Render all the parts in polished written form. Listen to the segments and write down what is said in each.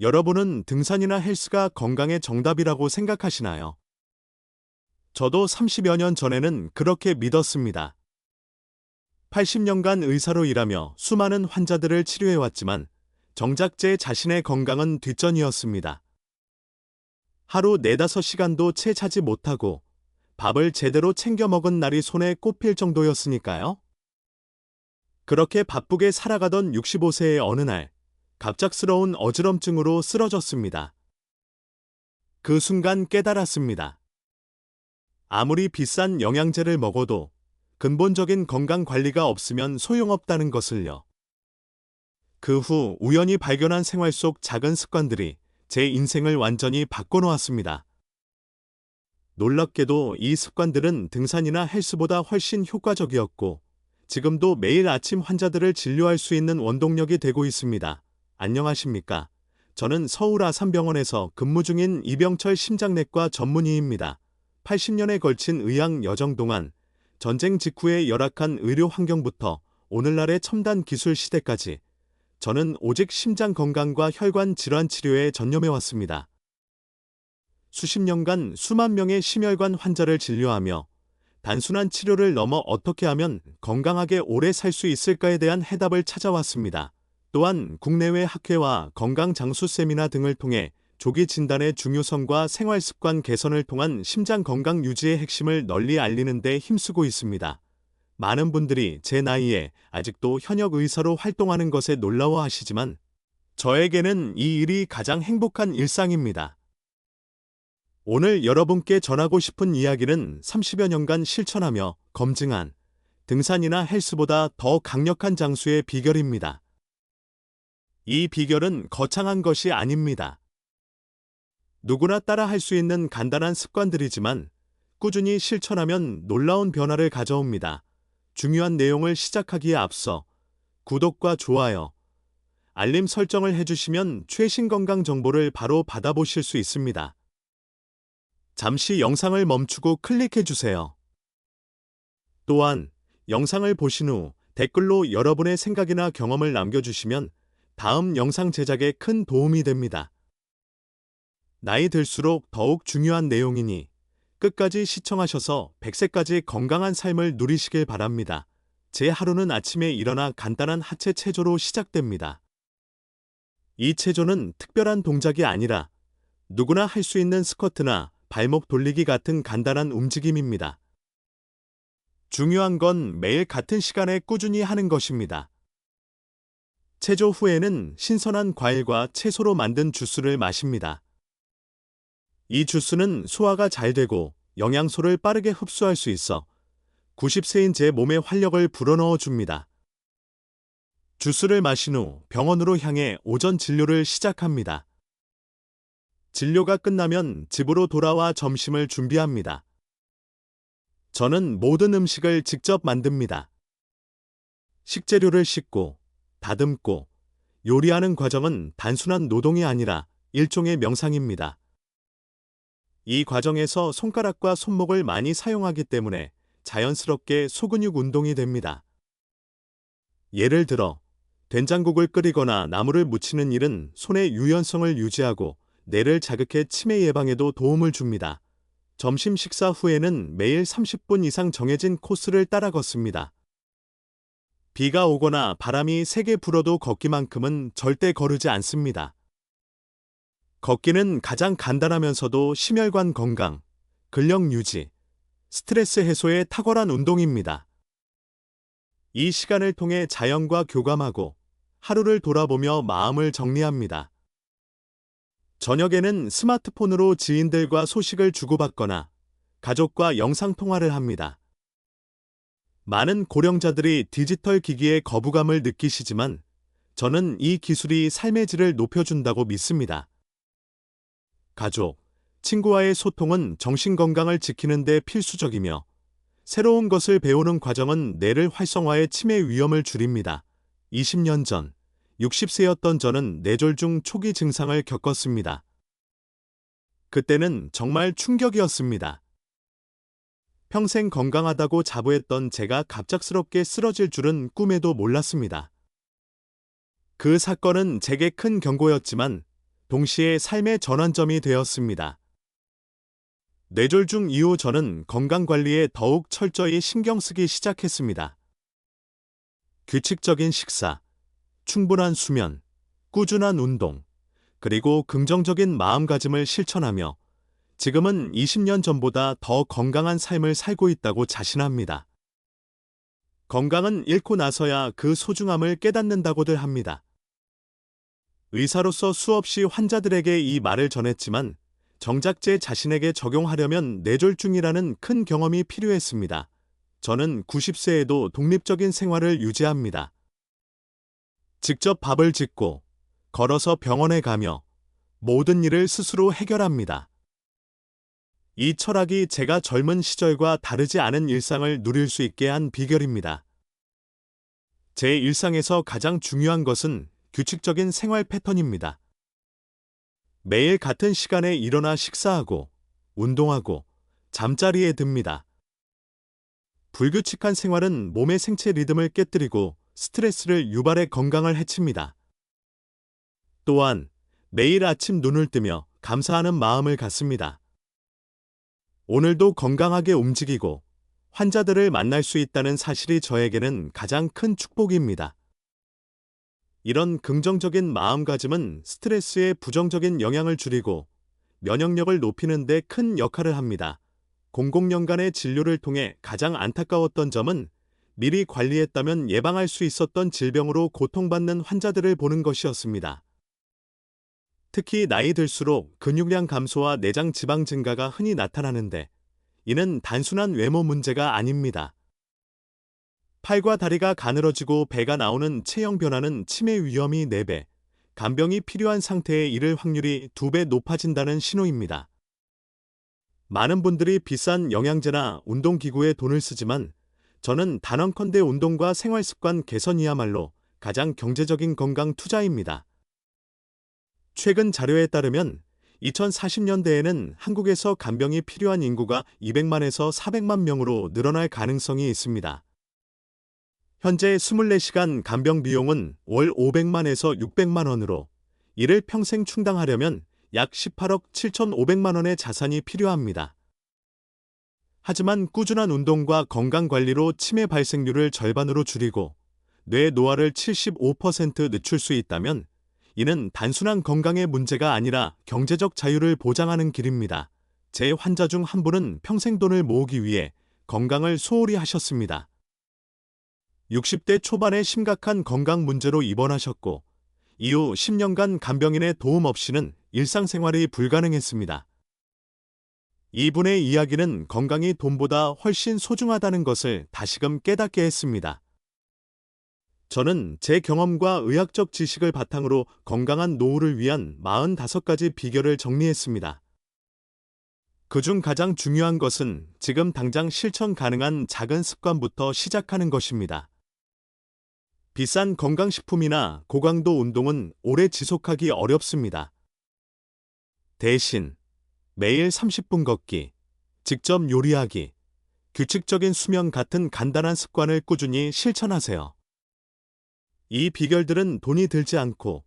여러분은 등산이나 헬스가 건강의 정답이라고 생각하시나요? 저도 30여 년 전에는 그렇게 믿었습니다. 80년간 의사로 일하며 수많은 환자들을 치료해왔지만 정작 제 자신의 건강은 뒷전이었습니다. 하루 4~5시간도 채 자지 못하고 밥을 제대로 챙겨 먹은 날이 손에 꼽힐 정도였으니까요. 그렇게 바쁘게 살아가던 65세의 어느 날, 갑작스러운 어지럼증으로 쓰러졌습니다. 그 순간 깨달았습니다. 아무리 비싼 영양제를 먹어도 근본적인 건강 관리가 없으면 소용없다는 것을요. 그 후 우연히 발견한 생활 속 작은 습관들이 제 인생을 완전히 바꿔놓았습니다. 놀랍게도 이 습관들은 등산이나 헬스보다 훨씬 효과적이었고, 지금도 매일 아침 환자들을 진료할 수 있는 원동력이 되고 있습니다. 안녕하십니까? 저는 서울 아산병원에서 근무 중인 이병철 심장내과 전문의입니다. 80년에 걸친 의학 여정 동안 전쟁 직후의 열악한 의료 환경부터 오늘날의 첨단 기술 시대까지 저는 오직 심장 건강과 혈관 질환 치료에 전념해왔습니다. 수십 년간 수만 명의 심혈관 환자를 진료하며 단순한 치료를 넘어 어떻게 하면 건강하게 오래 살 수 있을까에 대한 해답을 찾아왔습니다. 또한 국내외 학회와 건강장수 세미나 등을 통해 조기 진단의 중요성과 생활습관 개선을 통한 심장 건강 유지의 핵심을 널리 알리는 데 힘쓰고 있습니다. 많은 분들이 제 나이에 아직도 현역 의사로 활동하는 것에 놀라워하시지만 저에게는 이 일이 가장 행복한 일상입니다. 오늘 여러분께 전하고 싶은 이야기는 30여 년간 실천하며 검증한 등산이나 헬스보다 더 강력한 장수의 비결입니다. 이 비결은 거창한 것이 아닙니다. 누구나 따라 할 수 있는 간단한 습관들이지만 꾸준히 실천하면 놀라운 변화를 가져옵니다. 중요한 내용을 시작하기에 앞서 구독과 좋아요, 알림 설정을 해주시면 최신 건강 정보를 바로 받아보실 수 있습니다. 잠시 영상을 멈추고 클릭해주세요. 또한 영상을 보신 후 댓글로 여러분의 생각이나 경험을 남겨주시면 다음 영상 제작에 큰 도움이 됩니다. 나이 들수록 더욱 중요한 내용이니 끝까지 시청하셔서 100세까지 건강한 삶을 누리시길 바랍니다. 제 하루는 아침에 일어나 간단한 하체 체조로 시작됩니다. 이 체조는 특별한 동작이 아니라 누구나 할 수 있는 스쿼트나 발목 돌리기 같은 간단한 움직임입니다. 중요한 건 매일 같은 시간에 꾸준히 하는 것입니다. 체조 후에는 신선한 과일과 채소로 만든 주스를 마십니다. 이 주스는 소화가 잘 되고 영양소를 빠르게 흡수할 수 있어 90세인 제 몸에 활력을 불어넣어 줍니다. 주스를 마신 후 병원으로 향해 오전 진료를 시작합니다. 진료가 끝나면 집으로 돌아와 점심을 준비합니다. 저는 모든 음식을 직접 만듭니다. 식재료를 씻고, 다듬고, 요리하는 과정은 단순한 노동이 아니라 일종의 명상입니다. 이 과정에서 손가락과 손목을 많이 사용하기 때문에 자연스럽게 소근육 운동이 됩니다. 예를 들어, 된장국을 끓이거나 나물을 무치는 일은 손의 유연성을 유지하고 뇌를 자극해 치매 예방에도 도움을 줍니다. 점심 식사 후에는 매일 30분 이상 정해진 코스를 따라 걷습니다. 비가 오거나 바람이 세게 불어도 걷기만큼은 절대 거르지 않습니다. 걷기는 가장 간단하면서도 심혈관 건강, 근력 유지, 스트레스 해소에 탁월한 운동입니다. 이 시간을 통해 자연과 교감하고 하루를 돌아보며 마음을 정리합니다. 저녁에는 스마트폰으로 지인들과 소식을 주고받거나 가족과 영상통화를 합니다. 많은 고령자들이 디지털 기기에 거부감을 느끼시지만 저는 이 기술이 삶의 질을 높여준다고 믿습니다. 가족, 친구와의 소통은 정신건강을 지키는 데 필수적이며 새로운 것을 배우는 과정은 뇌를 활성화해 치매 위험을 줄입니다. 20년 전, 60세였던 저는 뇌졸중 초기 증상을 겪었습니다. 그때는 정말 충격이었습니다. 평생 건강하다고 자부했던 제가 갑작스럽게 쓰러질 줄은 꿈에도 몰랐습니다. 그 사건은 제게 큰 경고였지만 동시에 삶의 전환점이 되었습니다. 뇌졸중 이후 저는 건강관리에 더욱 철저히 신경 쓰기 시작했습니다. 규칙적인 식사, 충분한 수면, 꾸준한 운동, 그리고 긍정적인 마음가짐을 실천하며 지금은 20년 전보다 더 건강한 삶을 살고 있다고 자신합니다. 건강은 잃고 나서야 그 소중함을 깨닫는다고들 합니다. 의사로서 수없이 환자들에게 이 말을 전했지만 정작 제 자신에게 적용하려면 뇌졸중이라는 큰 경험이 필요했습니다. 저는 90세에도 독립적인 생활을 유지합니다. 직접 밥을 짓고, 걸어서 병원에 가며 모든 일을 스스로 해결합니다. 이 철학이 제가 젊은 시절과 다르지 않은 일상을 누릴 수 있게 한 비결입니다. 제 일상에서 가장 중요한 것은 규칙적인 생활 패턴입니다. 매일 같은 시간에 일어나 식사하고, 운동하고, 잠자리에 듭니다. 불규칙한 생활은 몸의 생체 리듬을 깨뜨리고 스트레스를 유발해 건강을 해칩니다. 또한 매일 아침 눈을 뜨며 감사하는 마음을 갖습니다. 오늘도 건강하게 움직이고 환자들을 만날 수 있다는 사실이 저에게는 가장 큰 축복입니다. 이런 긍정적인 마음가짐은 스트레스의 부정적인 영향을 줄이고 면역력을 높이는 데 큰 역할을 합니다. 공공연간의 진료를 통해 가장 안타까웠던 점은 미리 관리했다면 예방할 수 있었던 질병으로 고통받는 환자들을 보는 것이었습니다. 특히 나이 들수록 근육량 감소와 내장 지방 증가가 흔히 나타나는데 이는 단순한 외모 문제가 아닙니다. 팔과 다리가 가늘어지고 배가 나오는 체형 변화는 치매 위험이 4배, 간병이 필요한 상태에 이를 확률이 2배 높아진다는 신호입니다. 많은 분들이 비싼 영양제나 운동기구에 돈을 쓰지만 저는 단언컨대 운동과 생활습관 개선이야말로 가장 경제적인 건강 투자입니다. 최근 자료에 따르면 2040년대에는 한국에서 간병이 필요한 인구가 200만에서 400만 명으로 늘어날 가능성이 있습니다. 현재 24시간 간병 비용은 월 500만에서 600만 원으로 이를 평생 충당하려면 약 18억 7,500만 원의 자산이 필요합니다. 하지만 꾸준한 운동과 건강관리로 치매 발생률을 절반으로 줄이고 뇌 노화를 75% 늦출 수 있다면 이는 단순한 건강의 문제가 아니라 경제적 자유를 보장하는 길입니다. 제 환자 중 한 분은 평생 돈을 모으기 위해 건강을 소홀히 하셨습니다. 60대 초반에 심각한 건강 문제로 입원하셨고 이후 10년간 간병인의 도움 없이는 일상생활이 불가능했습니다. 이분의 이야기는 건강이 돈보다 훨씬 소중하다는 것을 다시금 깨닫게 했습니다. 저는 제 경험과 의학적 지식을 바탕으로 건강한 노후를 위한 45가지 비결을 정리했습니다. 그중 가장 중요한 것은 지금 당장 실천 가능한 작은 습관부터 시작하는 것입니다. 비싼 건강식품이나 고강도 운동은 오래 지속하기 어렵습니다. 대신 매일 30분 걷기, 직접 요리하기, 규칙적인 수면 같은 간단한 습관을 꾸준히 실천하세요. 이 비결들은 돈이 들지 않고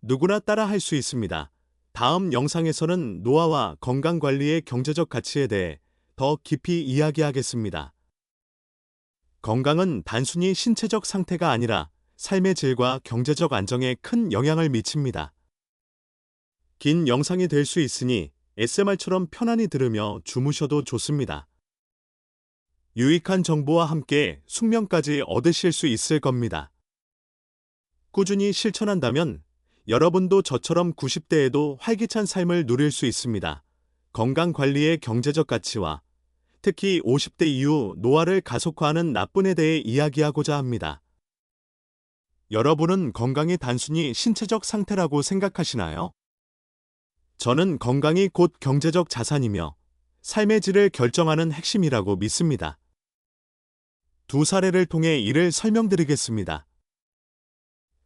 누구나 따라 할 수 있습니다. 다음 영상에서는 노화와 건강관리의 경제적 가치에 대해 더 깊이 이야기하겠습니다. 건강은 단순히 신체적 상태가 아니라 삶의 질과 경제적 안정에 큰 영향을 미칩니다. 긴 영상이 될 수 있으니 ASMR처럼 편안히 들으며 주무셔도 좋습니다. 유익한 정보와 함께 숙면까지 얻으실 수 있을 겁니다. 꾸준히 실천한다면 여러분도 저처럼 90대에도 활기찬 삶을 누릴 수 있습니다. 건강관리의 경제적 가치와 특히 50대 이후 노화를 가속화하는 나쁨에 대해 이야기하고자 합니다. 여러분은 건강이 단순히 신체적 상태라고 생각하시나요? 저는 건강이 곧 경제적 자산이며 삶의 질을 결정하는 핵심이라고 믿습니다. 두 사례를 통해 이를 설명드리겠습니다.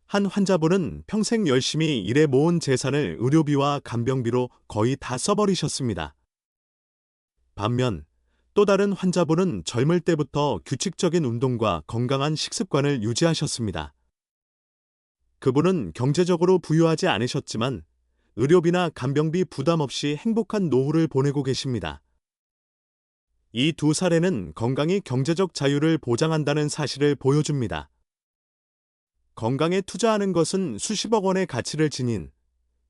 한 환자분은 평생 열심히 일해 모은 재산을 의료비와 간병비로 거의 다 써버리셨습니다. 반면 또 다른 환자분은 젊을 때부터 규칙적인 운동과 건강한 식습관을 유지하셨습니다. 그분은 경제적으로 부유하지 않으셨지만 의료비나 간병비 부담 없이 행복한 노후를 보내고 계십니다. 이 두 사례는 건강이 경제적 자유를 보장한다는 사실을 보여줍니다. 건강에 투자하는 것은 수십억 원의 가치를 지닌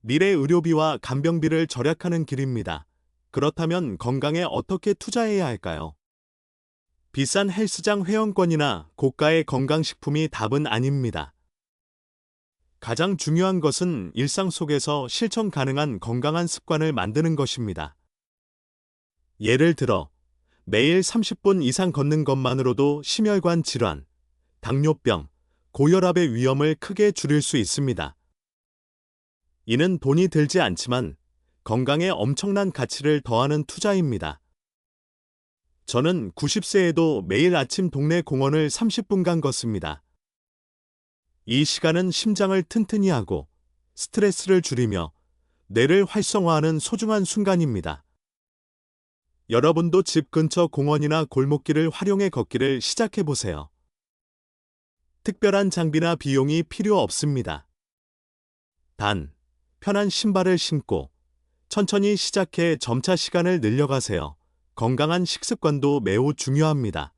미래 의료비와 간병비를 절약하는 길입니다. 그렇다면 건강에 어떻게 투자해야 할까요? 비싼 헬스장 회원권이나 고가의 건강식품이 답은 아닙니다. 가장 중요한 것은 일상 속에서 실천 가능한 건강한 습관을 만드는 것입니다. 예를 들어, 매일 30분 이상 걷는 것만으로도 심혈관 질환, 당뇨병, 고혈압의 위험을 크게 줄일 수 있습니다. 이는 돈이 들지 않지만 건강에 엄청난 가치를 더하는 투자입니다. 저는 90세에도 매일 아침 동네 공원을 30분간 걷습니다. 이 시간은 심장을 튼튼히 하고 스트레스를 줄이며 뇌를 활성화하는 소중한 순간입니다. 여러분도 집 근처 공원이나 골목길을 활용해 걷기를 시작해보세요. 특별한 장비나 비용이 필요 없습니다. 단, 편한 신발을 신고 천천히 시작해 점차 시간을 늘려가세요. 건강한 식습관도 매우 중요합니다.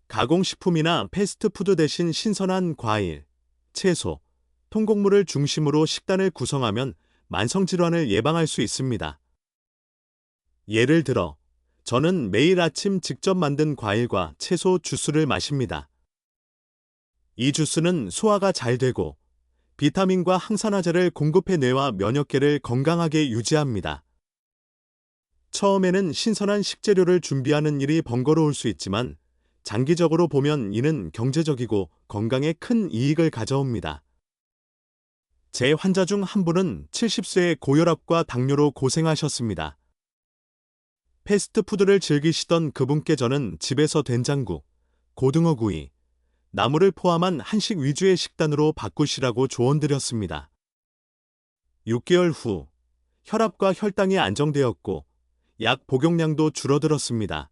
가공식품이나 패스트푸드 대신 신선한 과일, 채소, 통곡물을 중심으로 식단을 구성하면 만성질환을 예방할 수 있습니다. 예를 들어, 저는 매일 아침 직접 만든 과일과 채소 주스를 마십니다. 이 주스는 소화가 잘 되고 비타민과 항산화제를 공급해 뇌와 면역계를 건강하게 유지합니다. 처음에는 신선한 식재료를 준비하는 일이 번거로울 수 있지만 장기적으로 보면 이는 경제적이고 건강에 큰 이익을 가져옵니다. 제 환자 중 한 분은 70세에 고혈압과 당뇨로 고생하셨습니다. 패스트푸드를 즐기시던 그분께 저는 집에서 된장국, 고등어구이, 나물을 포함한 한식 위주의 식단으로 바꾸시라고 조언드렸습니다. 6개월 후 혈압과 혈당이 안정되었고 약 복용량도 줄어들었습니다.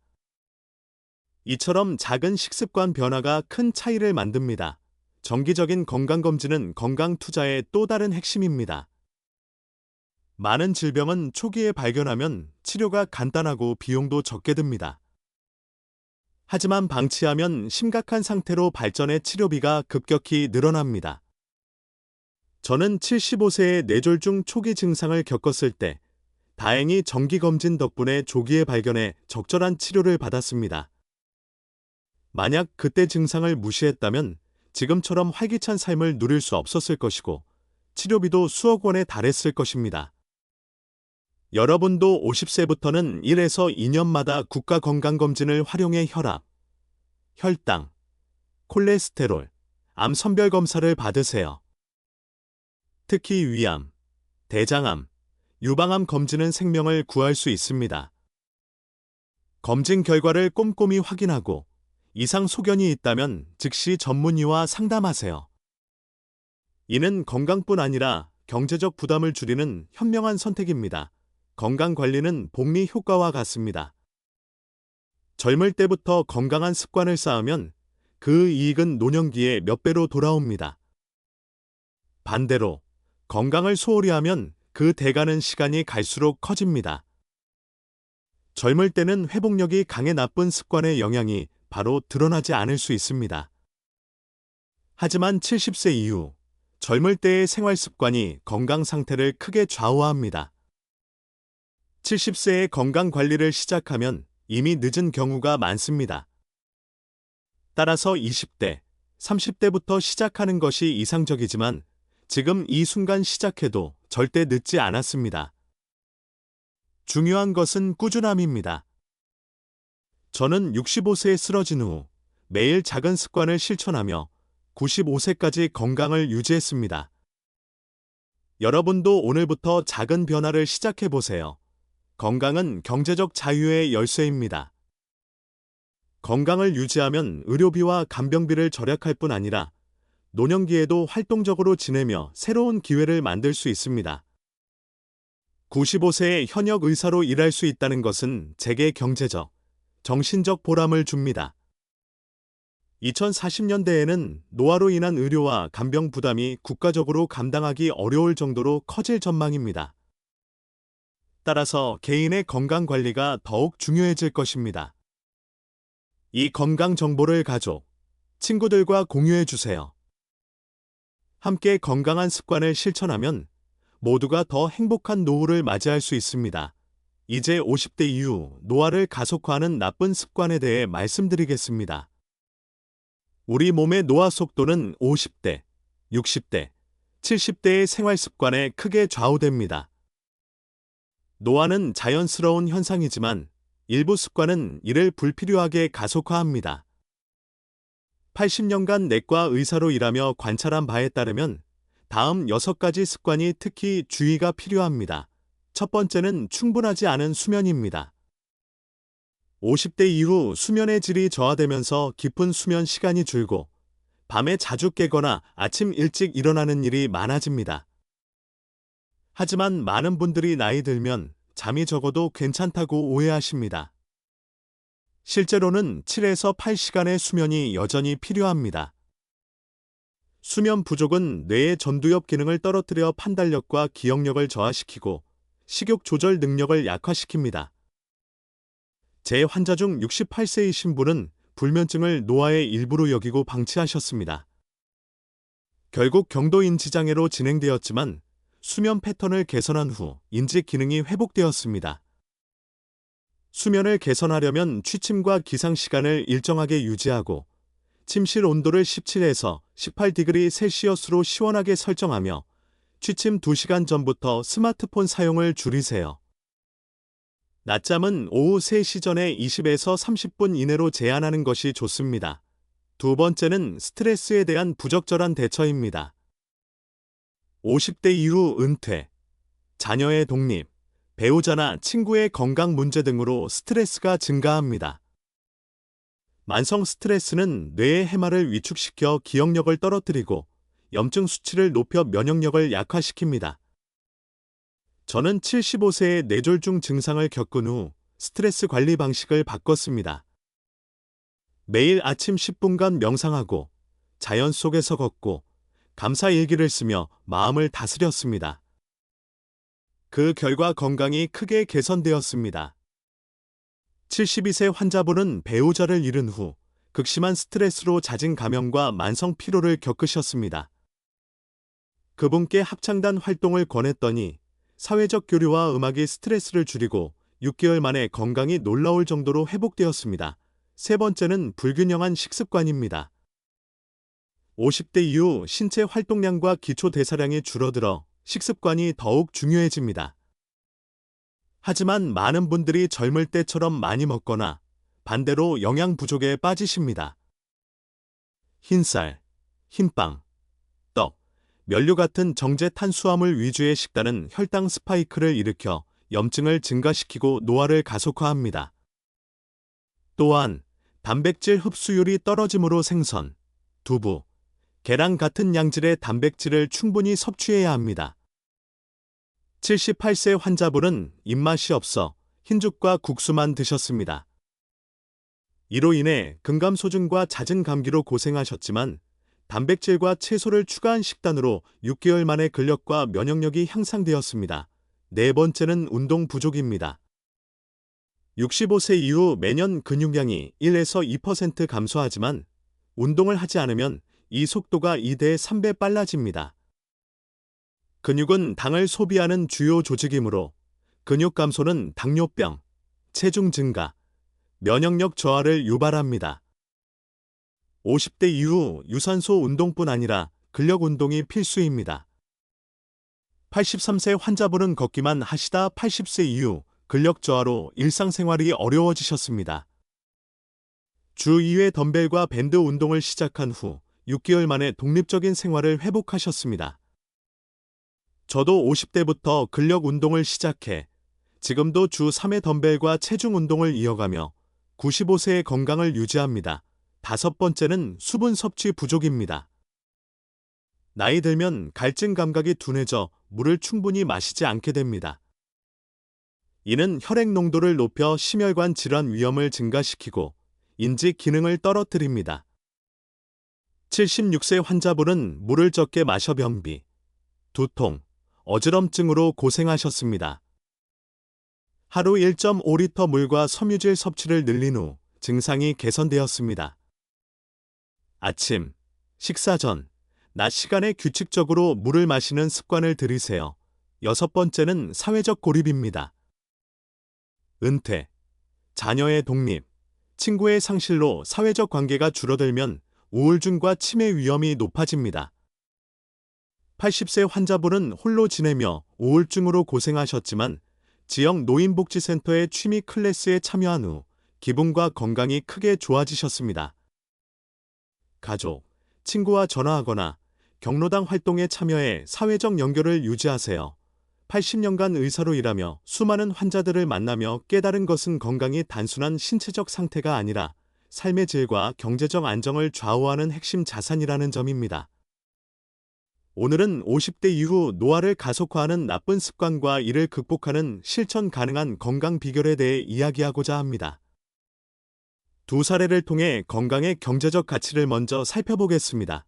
이처럼 작은 식습관 변화가 큰 차이를 만듭니다. 정기적인 건강검진은 건강 투자의 또 다른 핵심입니다. 많은 질병은 초기에 발견하면 치료가 간단하고 비용도 적게 듭니다. 하지만 방치하면 심각한 상태로 발전해 치료비가 급격히 늘어납니다. 저는 75세에 뇌졸중 초기 증상을 겪었을 때 다행히 정기검진 덕분에 조기에 발견해 적절한 치료를 받았습니다. 만약 그때 증상을 무시했다면 지금처럼 활기찬 삶을 누릴 수 없었을 것이고 치료비도 수억 원에 달했을 것입니다. 여러분도 50세부터는 1에서 2년마다 국가건강검진을 활용해 혈압, 혈당, 콜레스테롤, 암 선별검사를 받으세요. 특히 위암, 대장암, 유방암 검진은 생명을 구할 수 있습니다. 검진 결과를 꼼꼼히 확인하고 이상 소견이 있다면 즉시 전문의와 상담하세요. 이는 건강뿐 아니라 경제적 부담을 줄이는 현명한 선택입니다. 건강관리는 복리 효과와 같습니다. 젊을 때부터 건강한 습관을 쌓으면 그 이익은 노년기에 몇 배로 돌아옵니다. 반대로 건강을 소홀히 하면 그 대가는 시간이 갈수록 커집니다. 젊을 때는 회복력이 강해 나쁜 습관의 영향이 바로 드러나지 않을 수 있습니다. 하지만 70세 이후 젊을 때의 생활 습관이 건강 상태를 크게 좌우합니다. 70세에 건강 관리를 시작하면 이미 늦은 경우가 많습니다. 따라서 20대, 30대부터 시작하는 것이 이상적이지만 지금 이 순간 시작해도 절대 늦지 않았습니다. 중요한 것은 꾸준함입니다. 저는 65세에 쓰러진 후 매일 작은 습관을 실천하며 95세까지 건강을 유지했습니다. 여러분도 오늘부터 작은 변화를 시작해보세요. 건강은 경제적 자유의 열쇠입니다. 건강을 유지하면 의료비와 간병비를 절약할 뿐 아니라 노년기에도 활동적으로 지내며 새로운 기회를 만들 수 있습니다. 95세에 현역 의사로 일할 수 있다는 것은 제게 경제적, 정신적 보람을 줍니다. 2040년대에는 노화로 인한 의료와 간병 부담이 국가적으로 감당하기 어려울 정도로 커질 전망입니다. 따라서 개인의 건강 관리가 더욱 중요해질 것입니다. 이 건강 정보를 가족, 친구들과 공유해 주세요. 함께 건강한 습관을 실천하면 모두가 더 행복한 노후를 맞이할 수 있습니다. 이제 50대 이후 노화를 가속화하는 나쁜 습관에 대해 말씀드리겠습니다. 우리 몸의 노화 속도는 50대, 60대, 70대의 생활 습관에 크게 좌우됩니다. 노화는 자연스러운 현상이지만 일부 습관은 이를 불필요하게 가속화합니다. 80년간 내과 의사로 일하며 관찰한 바에 따르면 다음 6가지 습관이 특히 주의가 필요합니다. 첫 번째는 충분하지 않은 수면입니다. 50대 이후 수면의 질이 저하되면서 깊은 수면 시간이 줄고 밤에 자주 깨거나 아침 일찍 일어나는 일이 많아집니다. 하지만 많은 분들이 나이 들면 잠이 적어도 괜찮다고 오해하십니다. 실제로는 7에서 8시간의 수면이 여전히 필요합니다. 수면 부족은 뇌의 전두엽 기능을 떨어뜨려 판단력과 기억력을 저하시키고 식욕 조절 능력을 약화시킵니다. 제 환자 중 68세이신 분은 불면증을 노화의 일부로 여기고 방치하셨습니다. 결국 경도인지 장애로 진행되었지만 수면 패턴을 개선한 후 인지 기능이 회복되었습니다. 수면을 개선하려면 취침과 기상 시간을 일정하게 유지하고 침실 온도를 17에서 18디그리 셀시어스로 시원하게 설정하며 취침 2시간 전부터 스마트폰 사용을 줄이세요. 낮잠은 오후 3시 전에 20에서 30분 이내로 제한하는 것이 좋습니다. 두 번째는 스트레스에 대한 부적절한 대처입니다. 50대 이후 은퇴, 자녀의 독립, 배우자나 친구의 건강 문제 등으로 스트레스가 증가합니다. 만성 스트레스는 뇌의 해마를 위축시켜 기억력을 떨어뜨리고 염증 수치를 높여 면역력을 약화시킵니다. 저는 75세에 뇌졸중 증상을 겪은 후 스트레스 관리 방식을 바꿨습니다. 매일 아침 10분간 명상하고 자연 속에서 걷고 감사 일기를 쓰며 마음을 다스렸습니다. 그 결과 건강이 크게 개선되었습니다. 72세 환자분은 배우자를 잃은 후 극심한 스트레스로 잦은 감염과 만성 피로를 겪으셨습니다. 그분께 합창단 활동을 권했더니 사회적 교류와 음악이 스트레스를 줄이고 6개월 만에 건강이 놀라울 정도로 회복되었습니다. 세 번째는 불균형한 식습관입니다. 50대 이후 신체 활동량과 기초 대사량이 줄어들어 식습관이 더욱 중요해집니다. 하지만 많은 분들이 젊을 때처럼 많이 먹거나 반대로 영양 부족에 빠지십니다. 흰쌀, 흰빵, 떡, 면류 같은 정제 탄수화물 위주의 식단은 혈당 스파이크를 일으켜 염증을 증가시키고 노화를 가속화합니다. 또한 단백질 흡수율이 떨어지므로 생선, 두부, 계란 같은 양질의 단백질을 충분히 섭취해야 합니다. 78세 환자분은 입맛이 없어 흰죽과 국수만 드셨습니다. 이로 인해 근감소증과 잦은 감기로 고생하셨지만 단백질과 채소를 추가한 식단으로 6개월 만에 근력과 면역력이 향상되었습니다. 네 번째는 운동 부족입니다. 65세 이후 매년 근육량이 1에서 2% 감소하지만 운동을 하지 않으면 이 속도가 2대 3배 빨라집니다. 근육은 당을 소비하는 주요 조직이므로 근육 감소는 당뇨병, 체중 증가, 면역력 저하를 유발합니다. 50대 이후 유산소 운동뿐 아니라 근력 운동이 필수입니다. 83세 환자분은 걷기만 하시다 80세 이후 근력 저하로 일상생활이 어려워지셨습니다. 주 2회 덤벨과 밴드 운동을 시작한 후 6개월 만에 독립적인 생활을 회복하셨습니다. 저도 50대부터 근력 운동을 시작해 지금도 주 3회 덤벨과 체중 운동을 이어가며 95세의 건강을 유지합니다. 다섯 번째는 수분 섭취 부족입니다. 나이 들면 갈증 감각이 둔해져 물을 충분히 마시지 않게 됩니다. 이는 혈액 농도를 높여 심혈관 질환 위험을 증가시키고 인지 기능을 떨어뜨립니다. 76세 환자분은 물을 적게 마셔 변비, 두통, 어지럼증으로 고생하셨습니다. 하루 1.5리터 물과 섬유질 섭취를 늘린 후 증상이 개선되었습니다. 아침, 식사 전, 낮 시간에 규칙적으로 물을 마시는 습관을 들이세요. 6번째는 사회적 고립입니다. 은퇴, 자녀의 독립, 친구의 상실로 사회적 관계가 줄어들면 우울증과 치매 위험이 높아집니다. 80세 환자분은 홀로 지내며 우울증으로 고생하셨지만 지역 노인복지센터의 취미 클래스에 참여한 후 기분과 건강이 크게 좋아지셨습니다. 가족, 친구와 전화하거나 경로당 활동에 참여해 사회적 연결을 유지하세요. 80년간 의사로 일하며 수많은 환자들을 만나며 깨달은 것은 건강이 단순한 신체적 상태가 아니라 삶의 질과 경제적 안정을 좌우하는 핵심 자산이라는 점입니다. 오늘은 50대 이후 노화를 가속화하는 나쁜 습관과 이를 극복하는 실천 가능한 건강 비결에 대해 이야기하고자 합니다. 두 사례를 통해 건강의 경제적 가치를 먼저 살펴보겠습니다.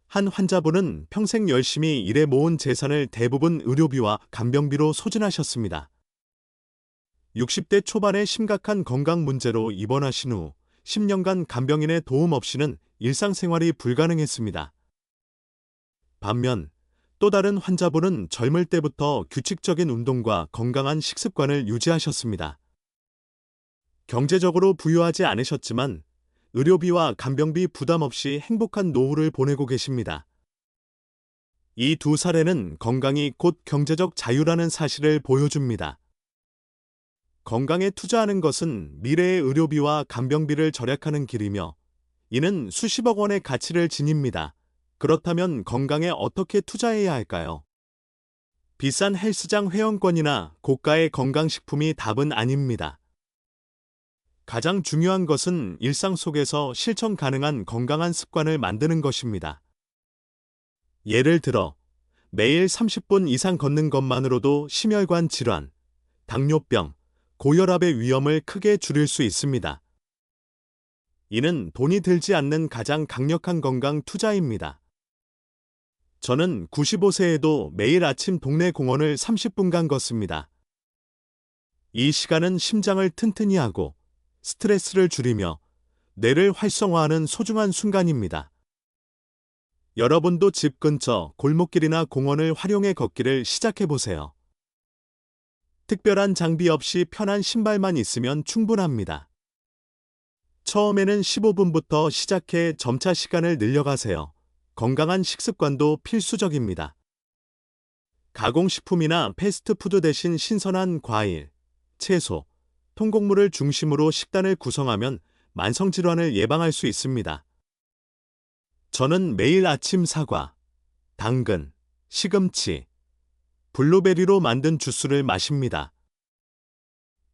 한 환자분은 평생 열심히 일해 모은 재산을 대부분 의료비와 간병비로 소진하셨습니다. 60대 초반의 심각한 건강 문제로 입원하신 후 10년간 간병인의 도움 없이는 일상생활이 불가능했습니다. 반면 또 다른 환자분은 젊을 때부터 규칙적인 운동과 건강한 식습관을 유지하셨습니다. 경제적으로 부유하지 않으셨지만 의료비와 간병비 부담 없이 행복한 노후를 보내고 계십니다. 이 두 사례는 건강이 곧 경제적 자유라는 사실을 보여줍니다. 건강에 투자하는 것은 미래의 의료비와 간병비를 절약하는 길이며 이는 수십억 원의 가치를 지닙니다. 그렇다면 건강에 어떻게 투자해야 할까요? 비싼 헬스장 회원권이나 고가의 건강식품이 답은 아닙니다. 가장 중요한 것은 일상 속에서 실천 가능한 건강한 습관을 만드는 것입니다. 예를 들어, 매일 30분 이상 걷는 것만으로도 심혈관 질환, 당뇨병, 고혈압의 위험을 크게 줄일 수 있습니다. 이는 돈이 들지 않는 가장 강력한 건강 투자입니다. 저는 95세에도 매일 아침 동네 공원을 30분간 걷습니다. 이 시간은 심장을 튼튼히 하고 스트레스를 줄이며 뇌를 활성화하는 소중한 순간입니다. 여러분도 집 근처 골목길이나 공원을 활용해 걷기를 시작해보세요. 특별한 장비 없이 편한 신발만 있으면 충분합니다. 처음에는 15분부터 시작해 점차 시간을 늘려가세요. 건강한 식습관도 필수적입니다. 가공식품이나 패스트푸드 대신 신선한 과일, 채소, 통곡물을 중심으로 식단을 구성하면 만성질환을 예방할 수 있습니다. 저는 매일 아침 사과, 당근, 시금치, 블루베리로 만든 주스를 마십니다.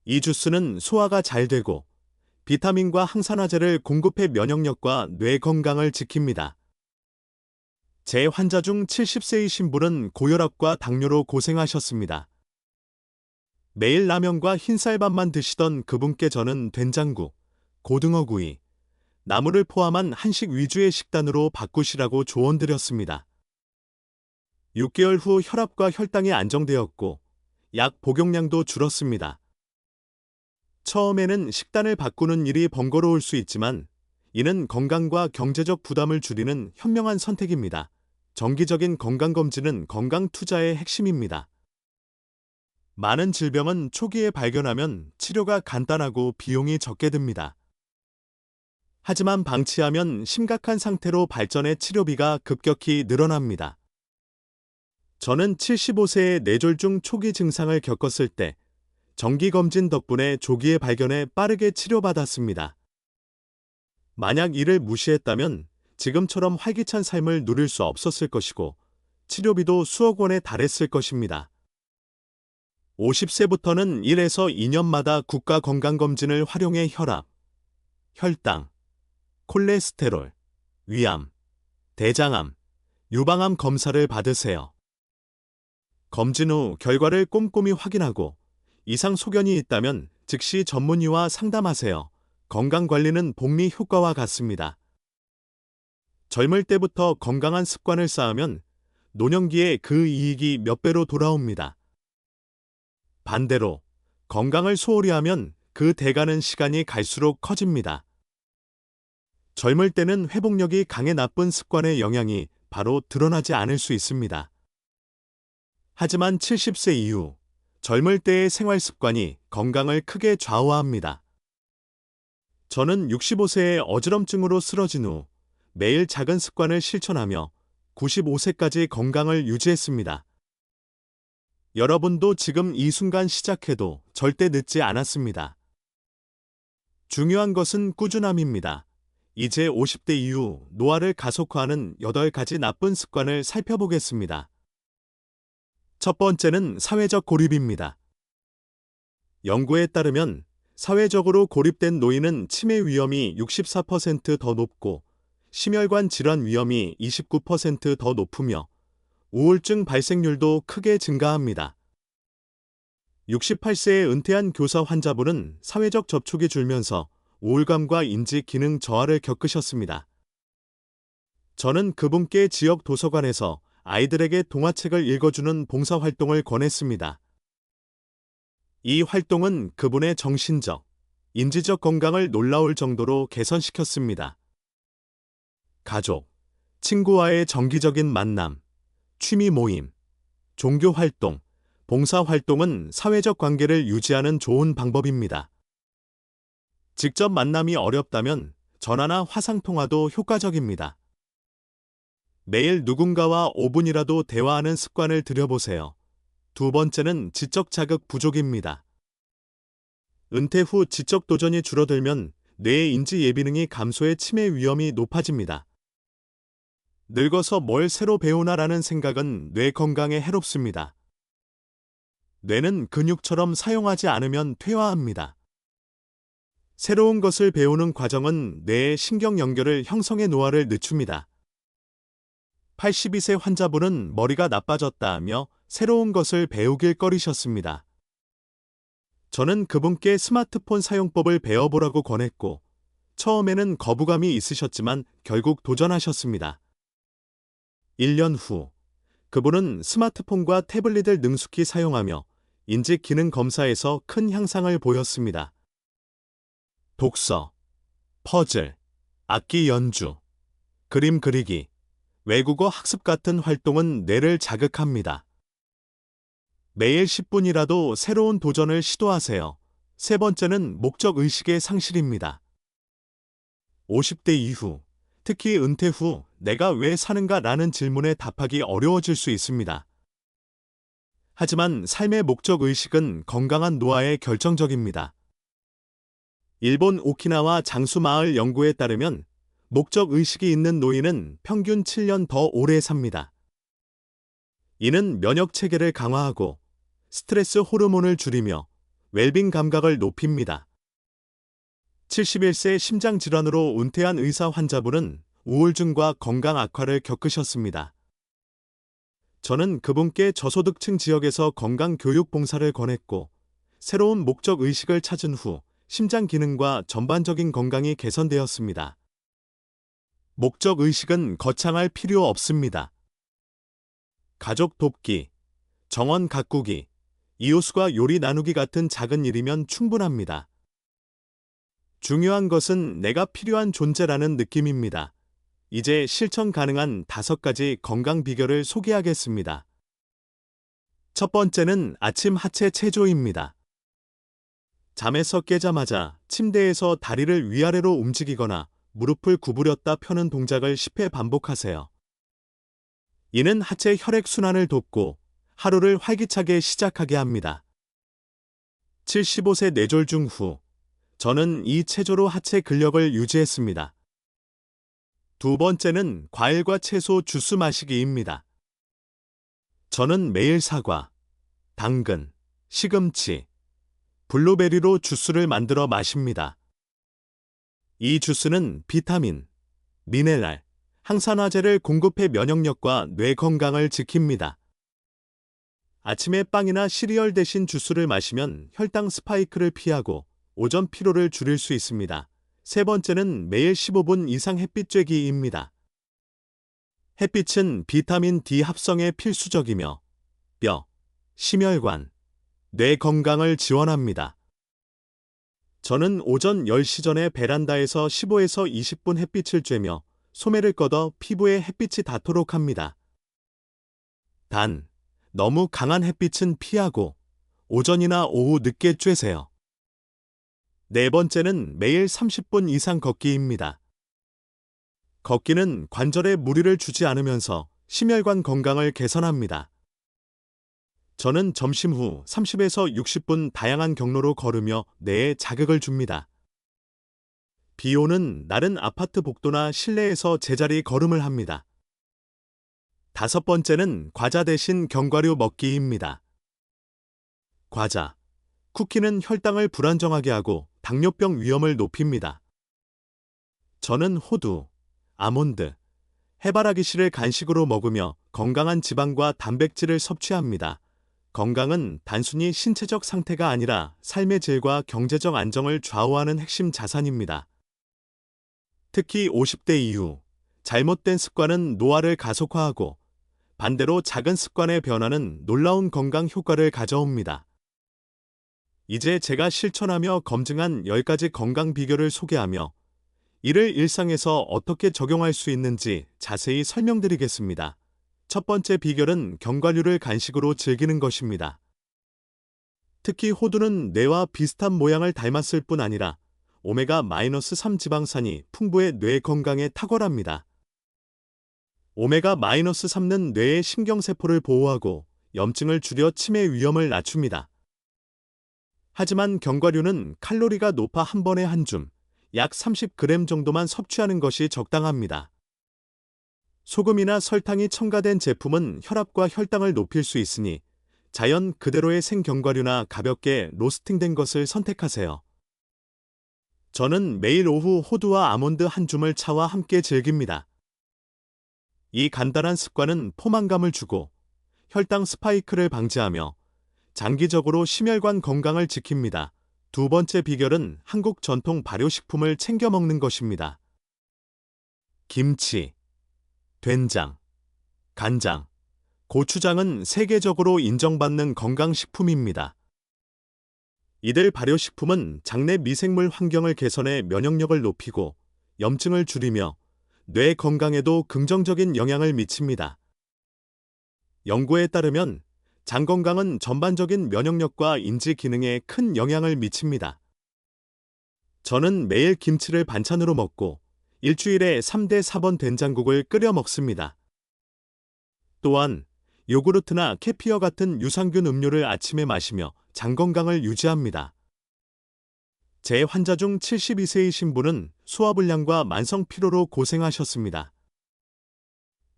이 주스는 소화가 잘 되고 비타민과 항산화제를 공급해 면역력과 뇌 건강을 지킵니다. 제 환자 중 70세이신 분은 고혈압과 당뇨로 고생하셨습니다. 매일 라면과 흰쌀밥만 드시던 그분께 저는 된장국, 고등어구이, 나물을 포함한 한식 위주의 식단으로 바꾸시라고 조언드렸습니다. 6개월 후 혈압과 혈당이 안정되었고 약 복용량도 줄었습니다. 처음에는 식단을 바꾸는 일이 번거로울 수 있지만 이는 건강과 경제적 부담을 줄이는 현명한 선택입니다. 정기적인 건강검진은 건강 투자의 핵심입니다. 많은 질병은 초기에 발견하면 치료가 간단하고 비용이 적게 듭니다. 하지만 방치하면 심각한 상태로 발전해 치료비가 급격히 늘어납니다. 저는 75세의 뇌졸중 초기 증상을 겪었을 때 정기검진 덕분에 조기에 발견해 빠르게 치료받았습니다. 만약 이를 무시했다면 지금처럼 활기찬 삶을 누릴 수 없었을 것이고 치료비도 수억 원에 달했을 것입니다. 50세부터는 1에서 2년마다 국가건강검진을 활용해 혈압, 혈당, 콜레스테롤, 위암, 대장암, 유방암 검사를 받으세요. 검진 후 결과를 꼼꼼히 확인하고 이상 소견이 있다면 즉시 전문의와 상담하세요. 건강관리는 복리 효과와 같습니다. 젊을 때부터 건강한 습관을 쌓으면 노년기에 그 이익이 몇 배로 돌아옵니다. 반대로 건강을 소홀히 하면 그 돼가는 시간이 갈수록 커집니다. 젊을 때는 회복력이 강해 나쁜 습관의 영향이 바로 드러나지 않을 수 있습니다. 하지만 70세 이후 젊을 때의 생활 습관이 건강을 크게 좌우합니다. 저는 65세에 어지럼증으로 쓰러진 후 매일 작은 습관을 실천하며 95세까지 건강을 유지했습니다. 여러분도 지금 이 순간 시작해도 절대 늦지 않았습니다. 중요한 것은 꾸준함입니다. 이제 50대 이후 노화를 가속화하는 8가지 나쁜 습관을 살펴보겠습니다. 첫 번째는 사회적 고립입니다. 연구에 따르면 사회적으로 고립된 노인은 치매 위험이 64% 더 높고 심혈관 질환 위험이 29% 더 높으며 우울증 발생률도 크게 증가합니다. 68세에 은퇴한 교사 환자분은 사회적 접촉이 줄면서 우울감과 인지 기능 저하를 겪으셨습니다. 저는 그분께 지역 도서관에서 아이들에게 동화책을 읽어주는 봉사활동을 권했습니다. 이 활동은 그분의 정신적, 인지적 건강을 놀라울 정도로 개선시켰습니다. 가족, 친구와의 정기적인 만남, 취미 모임, 종교 활동, 봉사 활동은 사회적 관계를 유지하는 좋은 방법입니다. 직접 만남이 어렵다면 전화나 화상통화도 효과적입니다. 매일 누군가와 5분이라도 대화하는 습관을 들여보세요. 두 번째는 지적 자극 부족입니다. 은퇴 후 지적 도전이 줄어들면 뇌의 인지 예비능이 감소해 치매 위험이 높아집니다. 늙어서 뭘 새로 배우나라는 생각은 뇌 건강에 해롭습니다. 뇌는 근육처럼 사용하지 않으면 퇴화합니다. 새로운 것을 배우는 과정은 뇌의 신경 연결을 형성해 노화를 늦춥니다. 82세 환자분은 머리가 나빠졌다며 새로운 것을 배우길 꺼리셨습니다. 저는 그분께 스마트폰 사용법을 배워보라고 권했고, 처음에는 거부감이 있으셨지만 결국 도전하셨습니다. 1년 후, 그분은 스마트폰과 태블릿을 능숙히 사용하며 인지 기능 검사에서 큰 향상을 보였습니다. 독서, 퍼즐, 악기 연주, 그림 그리기, 외국어 학습 같은 활동은 뇌를 자극합니다. 매일 10분이라도 새로운 도전을 시도하세요. 세 번째는 목적 의식의 상실입니다. 50대 이후, 특히 은퇴 후 내가 왜 사는가라는 질문에 답하기 어려워질 수 있습니다. 하지만 삶의 목적 의식은 건강한 노화에 결정적입니다. 일본 오키나와 장수마을 연구에 따르면 목적 의식이 있는 노인은 평균 7년 더 오래 삽니다. 이는 면역 체계를 강화하고 스트레스 호르몬을 줄이며 웰빙 감각을 높입니다. 71세 심장질환으로 은퇴한 의사 환자분은 우울증과 건강 악화를 겪으셨습니다. 저는 그분께 저소득층 지역에서 건강 교육 봉사를 권했고, 새로운 목적 의식을 찾은 후 심장 기능과 전반적인 건강이 개선되었습니다. 목적 의식은 거창할 필요 없습니다. 가족 돕기, 정원 가꾸기, 이웃과 요리 나누기 같은 작은 일이면 충분합니다. 중요한 것은 내가 필요한 존재라는 느낌입니다. 이제 실천 가능한 5가지 건강 비결을 소개하겠습니다. 첫 번째는 아침 하체 체조입니다. 잠에서 깨자마자 침대에서 다리를 위아래로 움직이거나 무릎을 구부렸다 펴는 동작을 10회 반복하세요. 이는 하체 혈액순환을 돕고 하루를 활기차게 시작하게 합니다. 75세 뇌졸중 후 저는 이 체조로 하체 근력을 유지했습니다. 두 번째는 과일과 채소 주스 마시기입니다. 저는 매일 사과, 당근, 시금치, 블루베리로 주스를 만들어 마십니다. 이 주스는 비타민, 미네랄, 항산화제를 공급해 면역력과 뇌 건강을 지킵니다. 아침에 빵이나 시리얼 대신 주스를 마시면 혈당 스파이크를 피하고 오전 피로를 줄일 수 있습니다. 세 번째는 매일 15분 이상 햇빛 쬐기입니다. 햇빛은 비타민 D 합성에 필수적이며 뼈, 심혈관, 뇌 건강을 지원합니다. 저는 오전 10시 전에 베란다에서 15에서 20분 햇빛을 쬐며 소매를 걷어 피부에 햇빛이 닿도록 합니다. 단, 너무 강한 햇빛은 피하고 오전이나 오후 늦게 쬐세요. 네 번째는 매일 30분 이상 걷기입니다. 걷기는 관절에 무리를 주지 않으면서 심혈관 건강을 개선합니다. 저는 점심 후 30에서 60분 다양한 경로로 걸으며 뇌에 자극을 줍니다. 비 오는 날은 아파트 복도나 실내에서 제자리 걸음을 합니다. 다섯 번째는 과자 대신 견과류 먹기입니다. 과자, 쿠키는 혈당을 불안정하게 하고 당뇨병 위험을 높입니다. 저는 호두, 아몬드, 해바라기 씨를 간식으로 먹으며 건강한 지방과 단백질을 섭취합니다. 건강은 단순히 신체적 상태가 아니라 삶의 질과 경제적 안정을 좌우하는 핵심 자산입니다. 특히 50대 이후 잘못된 습관은 노화를 가속화하고 반대로 작은 습관의 변화는 놀라운 건강 효과를 가져옵니다. 이제 제가 실천하며 검증한 10가지 건강 비결을 소개하며 이를 일상에서 어떻게 적용할 수 있는지 자세히 설명드리겠습니다. 첫 번째 비결은 견과류를 간식으로 즐기는 것입니다. 특히 호두는 뇌와 비슷한 모양을 닮았을 뿐 아니라 오메가-3 지방산이 풍부해 뇌 건강에 탁월합니다. 오메가-3는 뇌의 신경세포를 보호하고 염증을 줄여 치매 위험을 낮춥니다. 하지만 견과류는 칼로리가 높아 한 번에 한 줌, 약 30g 정도만 섭취하는 것이 적당합니다. 소금이나 설탕이 첨가된 제품은 혈압과 혈당을 높일 수 있으니 자연 그대로의 생견과류나 가볍게 로스팅된 것을 선택하세요. 저는 매일 오후 호두와 아몬드 한 줌을 차와 함께 즐깁니다. 이 간단한 습관은 포만감을 주고 혈당 스파이크를 방지하며 장기적으로 심혈관 건강을 지킵니다. 두 번째 비결은 한국 전통 발효식품을 챙겨 먹는 것입니다. 김치, 된장, 간장, 고추장은 세계적으로 인정받는 건강식품입니다. 이들 발효식품은 장내 미생물 환경을 개선해 면역력을 높이고 염증을 줄이며 뇌 건강에도 긍정적인 영향을 미칩니다. 연구에 따르면 장 건강은 전반적인 면역력과 인지 기능에 큰 영향을 미칩니다. 저는 매일 김치를 반찬으로 먹고 일주일에 3대 4번 된장국을 끓여 먹습니다. 또한 요구르트나 케피어 같은 유산균 음료를 아침에 마시며 장 건강을 유지합니다. 제 환자 중 72세이신 분은 소화불량과 만성 피로로 고생하셨습니다.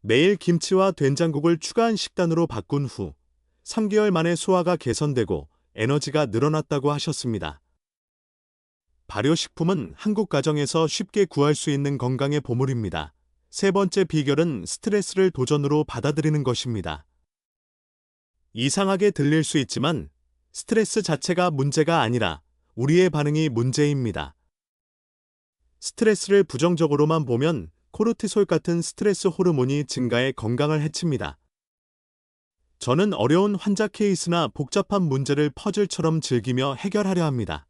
매일 김치와 된장국을 추가한 식단으로 바꾼 후 3개월 만에 소화가 개선되고 에너지가 늘어났다고 하셨습니다. 발효식품은 한국 가정에서 쉽게 구할 수 있는 건강의 보물입니다. 세 번째 비결은 스트레스를 도전으로 받아들이는 것입니다. 이상하게 들릴 수 있지만 스트레스 자체가 문제가 아니라 우리의 반응이 문제입니다. 스트레스를 부정적으로만 보면 코르티솔 같은 스트레스 호르몬이 증가해 건강을 해칩니다. 저는 어려운 환자 케이스나 복잡한 문제를 퍼즐처럼 즐기며 해결하려 합니다.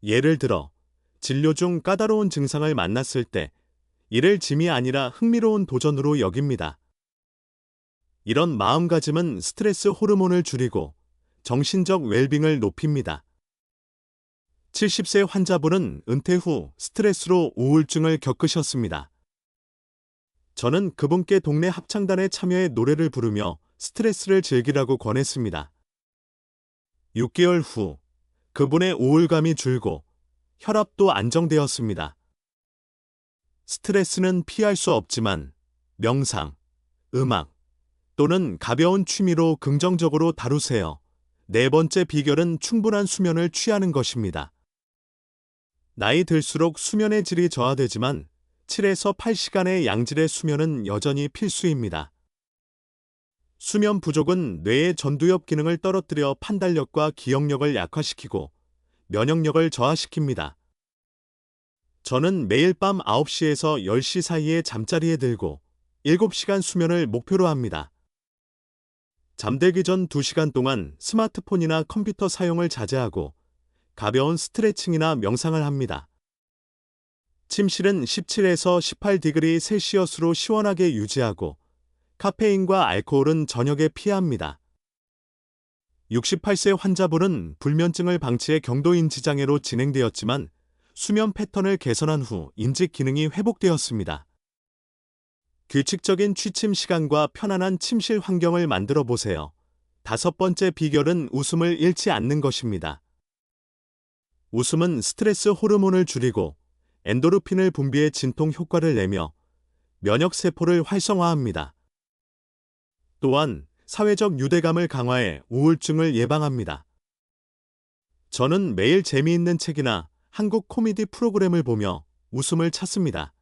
예를 들어, 진료 중 까다로운 증상을 만났을 때 이를 짐이 아니라 흥미로운 도전으로 여깁니다. 이런 마음가짐은 스트레스 호르몬을 줄이고 정신적 웰빙을 높입니다. 70세 환자분은 은퇴 후 스트레스로 우울증을 겪으셨습니다. 저는 그분께 동네 합창단에 참여해 노래를 부르며 스트레스를 즐기라고 권했습니다. 6개월 후 그분의 우울감이 줄고 혈압도 안정되었습니다. 스트레스는 피할 수 없지만 명상, 음악 또는 가벼운 취미로 긍정적으로 다루세요. 네 번째 비결은 충분한 수면을 취하는 것입니다. 나이 들수록 수면의 질이 저하되지만 7에서 8시간의 양질의 수면은 여전히 필수입니다. 수면 부족은 뇌의 전두엽 기능을 떨어뜨려 판단력과 기억력을 약화시키고 면역력을 저하시킵니다. 저는 매일 밤 9시에서 10시 사이에 잠자리에 들고 7시간 수면을 목표로 합니다. 잠들기 전 2시간 동안 스마트폰이나 컴퓨터 사용을 자제하고 가벼운 스트레칭이나 명상을 합니다. 침실은 17에서 18디그리 셀시어스로 시원하게 유지하고 카페인과 알코올은 저녁에 피합니다. 68세 환자분은 불면증을 방치해 경도인지 장애로 진행되었지만 수면 패턴을 개선한 후 인직 기능이 회복되었습니다. 규칙적인 취침 시간과 편안한 침실 환경을 만들어 보세요. 5번째 비결은 웃음을 잃지 않는 것입니다. 웃음은 스트레스 호르몬을 줄이고 엔도르핀을 분비해 진통 효과를 내며 면역세포를 활성화합니다. 또한 사회적 유대감을 강화해 우울증을 예방합니다. 저는 매일 재미있는 책이나 한국 코미디 프로그램을 보며 웃음을 찾습니다.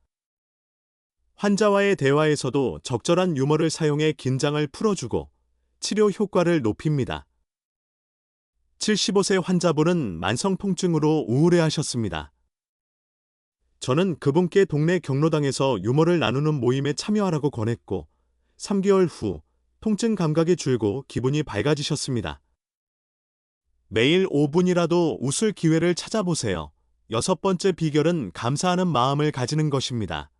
환자와의 대화에서도 적절한 유머를 사용해 긴장을 풀어주고 치료 효과를 높입니다. 75세 환자분은 만성 통증으로 우울해하셨습니다. 저는 그분께 동네 경로당에서 유머를 나누는 모임에 참여하라고 권했고 3개월 후 통증 감각이 줄고 기분이 밝아지셨습니다. 매일 5분이라도 웃을 기회를 찾아보세요. 6번째 비결은 감사하는 마음을 가지는 것입니다.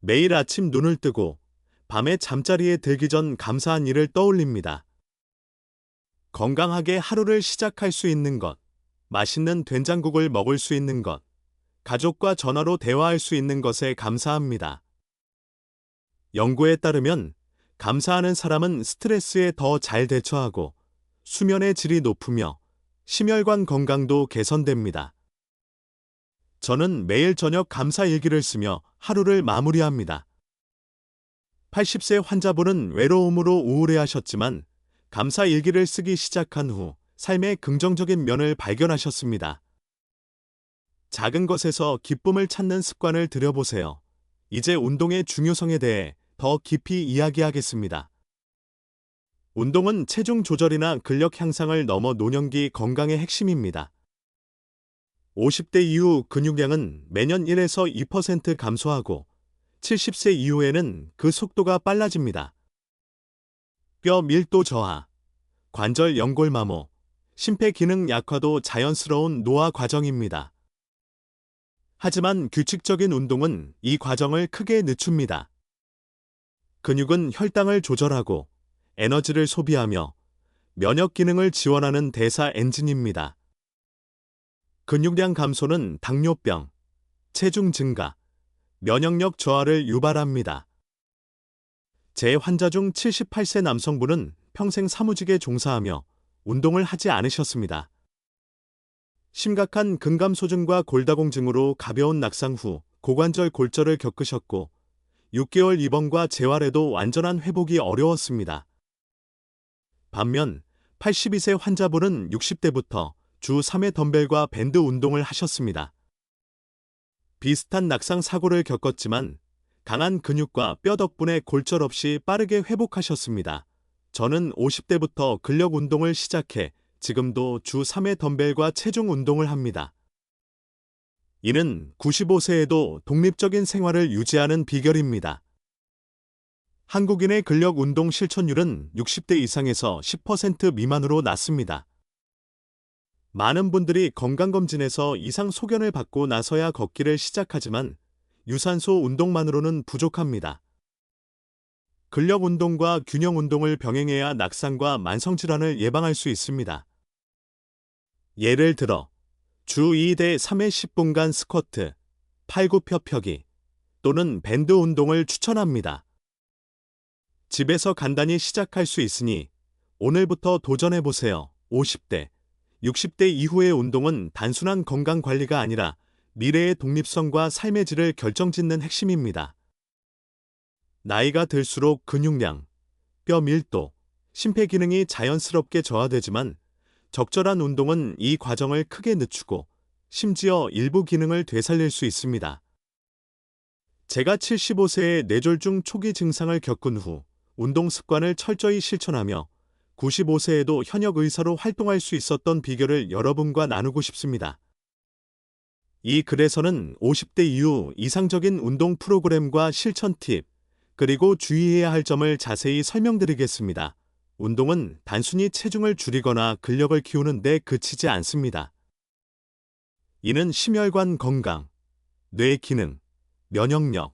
매일 아침 눈을 뜨고 밤에 잠자리에 들기 전 감사한 일을 떠올립니다. 건강하게 하루를 시작할 수 있는 것, 맛있는 된장국을 먹을 수 있는 것, 가족과 전화로 대화할 수 있는 것에 감사합니다. 연구에 따르면 감사하는 사람은 스트레스에 더 잘 대처하고 수면의 질이 높으며 심혈관 건강도 개선됩니다. 저는 매일 저녁 감사 일기를 쓰며 하루를 마무리합니다. 80세 환자분은 외로움으로 우울해하셨지만 감사 일기를 쓰기 시작한 후 삶의 긍정적인 면을 발견하셨습니다. 작은 것에서 기쁨을 찾는 습관을 들여보세요. 이제 운동의 중요성에 대해 더 깊이 이야기하겠습니다. 운동은 체중 조절이나 근력 향상을 넘어 노년기 건강의 핵심입니다. 50대 이후 근육량은 매년 1에서 2% 감소하고 70세 이후에는 그 속도가 빨라집니다. 뼈 밀도 저하, 관절 연골 마모, 심폐기능 약화도 자연스러운 노화 과정입니다. 하지만 규칙적인 운동은 이 과정을 크게 늦춥니다. 근육은 혈당을 조절하고 에너지를 소비하며 면역 기능을 지원하는 대사 엔진입니다. 근육량 감소는 당뇨병, 체중 증가, 면역력 저하를 유발합니다. 제 환자 중 78세 남성분은 평생 사무직에 종사하며 운동을 하지 않으셨습니다. 심각한 근감소증과 골다공증으로 가벼운 낙상 후 고관절 골절을 겪으셨고 6개월 입원과 재활에도 완전한 회복이 어려웠습니다. 반면 82세 환자분은 60대부터 주 3회 덤벨과 밴드 운동을 하셨습니다. 비슷한 낙상 사고를 겪었지만 강한 근육과 뼈 덕분에 골절 없이 빠르게 회복하셨습니다. 저는 50대부터 근력 운동을 시작해 지금도 주 3회 덤벨과 체중 운동을 합니다. 이는 95세에도 독립적인 생활을 유지하는 비결입니다. 한국인의 근력 운동 실천율은 60대 이상에서 10% 미만으로 낮습니다. 많은 분들이 건강검진에서 이상 소견을 받고 나서야 걷기를 시작하지만 유산소 운동만으로는 부족합니다. 근력 운동과 균형 운동을 병행해야 낙상과 만성질환을 예방할 수 있습니다. 예를 들어 주 2대 3회 10분간 스쿼트, 팔굽혀펴기 또는 밴드 운동을 추천합니다. 집에서 간단히 시작할 수 있으니 오늘부터 도전해보세요. 50대, 60대 이후의 운동은 단순한 건강 관리가 아니라 미래의 독립성과 삶의 질을 결정짓는 핵심입니다. 나이가 들수록 근육량, 뼈 밀도, 심폐기능이 자연스럽게 저하되지만 적절한 운동은 이 과정을 크게 늦추고 심지어 일부 기능을 되살릴 수 있습니다. 제가 75세에 뇌졸중 초기 증상을 겪은 후 운동 습관을 철저히 실천하며 95세에도 현역 의사로 활동할 수 있었던 비결을 여러분과 나누고 싶습니다. 이 글에서는 50대 이후 이상적인 운동 프로그램과 실천 팁, 그리고 주의해야 할 점을 자세히 설명드리겠습니다. 운동은 단순히 체중을 줄이거나 근력을 키우는 데 그치지 않습니다. 이는 심혈관 건강, 뇌 기능, 면역력,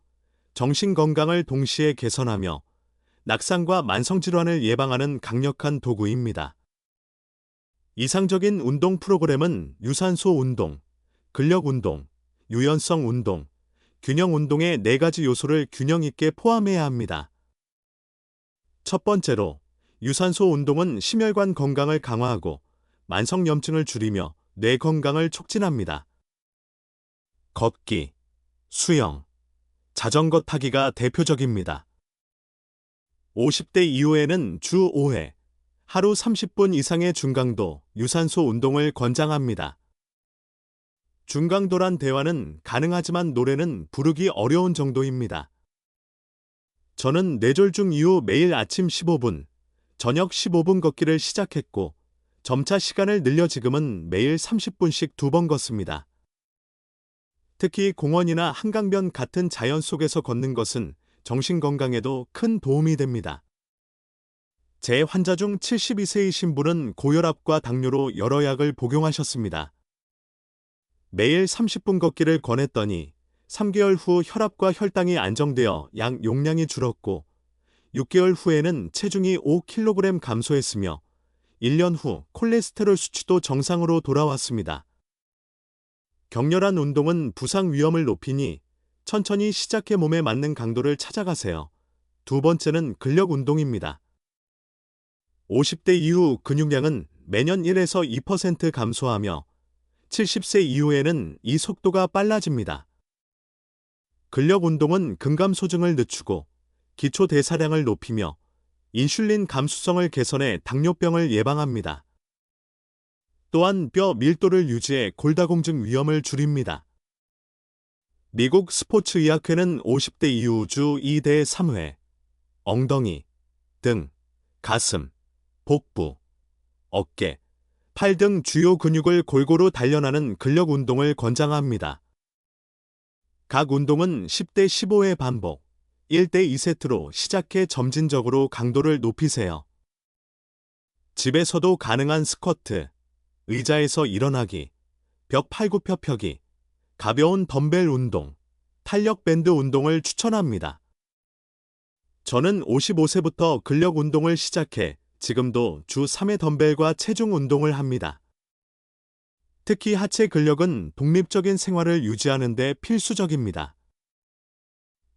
정신 건강을 동시에 개선하며 낙상과 만성질환을 예방하는 강력한 도구입니다. 이상적인 운동 프로그램은 유산소 운동, 근력 운동, 유연성 운동, 균형 운동의 4가지 요소를 균형 있게 포함해야 합니다. 첫 번째로, 유산소 운동은 심혈관 건강을 강화하고 만성염증을 줄이며 뇌 건강을 촉진합니다. 걷기, 수영, 자전거 타기가 대표적입니다. 50대 이후에는 주 5회, 하루 30분 이상의 중강도 유산소 운동을 권장합니다. 중강도란 대화는 가능하지만 노래는 부르기 어려운 정도입니다. 저는 뇌졸중 이후 매일 아침 15분, 저녁 15분 걷기를 시작했고 점차 시간을 늘려 지금은 매일 30분씩 2번 걷습니다. 특히 공원이나 한강변 같은 자연 속에서 걷는 것은 정신 건강에도 큰 도움이 됩니다. 제 환자 중 72세이신 분은 고혈압과 당뇨로 여러 약을 복용하셨습니다. 매일 30분 걷기를 권했더니 3개월 후 혈압과 혈당이 안정되어 약 용량이 줄었고 6개월 후에는 체중이 5kg 감소했으며 1년 후 콜레스테롤 수치도 정상으로 돌아왔습니다. 격렬한 운동은 부상 위험을 높이니 천천히 시작해 몸에 맞는 강도를 찾아가세요. 두 번째는 근력 운동입니다. 50대 이후 근육량은 매년 1에서 2% 감소하며 70세 이후에는 이 속도가 빨라집니다. 근력 운동은 근감소증을 늦추고 기초 대사량을 높이며 인슐린 감수성을 개선해 당뇨병을 예방합니다. 또한 뼈 밀도를 유지해 골다공증 위험을 줄입니다. 미국 스포츠의학회는 50대 이후 주 2대 3회, 엉덩이, 등, 가슴, 복부, 어깨, 팔 등 주요 근육을 골고루 단련하는 근력 운동을 권장합니다. 각 운동은 10대 15회 반복, 1대 2세트로 시작해 점진적으로 강도를 높이세요. 집에서도 가능한 스쿼트, 의자에서 일어나기, 벽 팔굽혀 펴기, 가벼운 덤벨 운동, 탄력 밴드 운동을 추천합니다. 저는 55세부터 근력 운동을 시작해 지금도 주 3회 덤벨과 체중 운동을 합니다. 특히 하체 근력은 독립적인 생활을 유지하는 데 필수적입니다.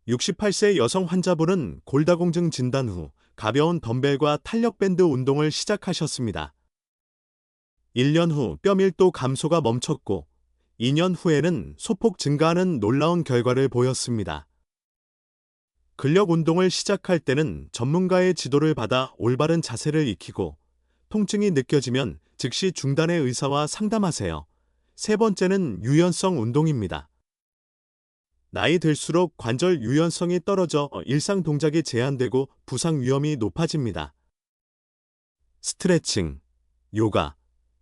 68세 여성 환자분은 골다공증 진단 후 가벼운 덤벨과 탄력 밴드 운동을 시작하셨습니다. 1년 후 뼈 밀도 감소가 멈췄고 2년 후에는 소폭 증가하는 놀라운 결과를 보였습니다. 근력 운동을 시작할 때는 전문가의 지도를 받아 올바른 자세를 익히고 통증이 느껴지면 즉시 중단의 의사와 상담하세요. 세 번째는 유연성 운동입니다. 나이 들수록 관절 유연성이 떨어져 일상 동작이 제한되고 부상 위험이 높아집니다. 스트레칭, 요가,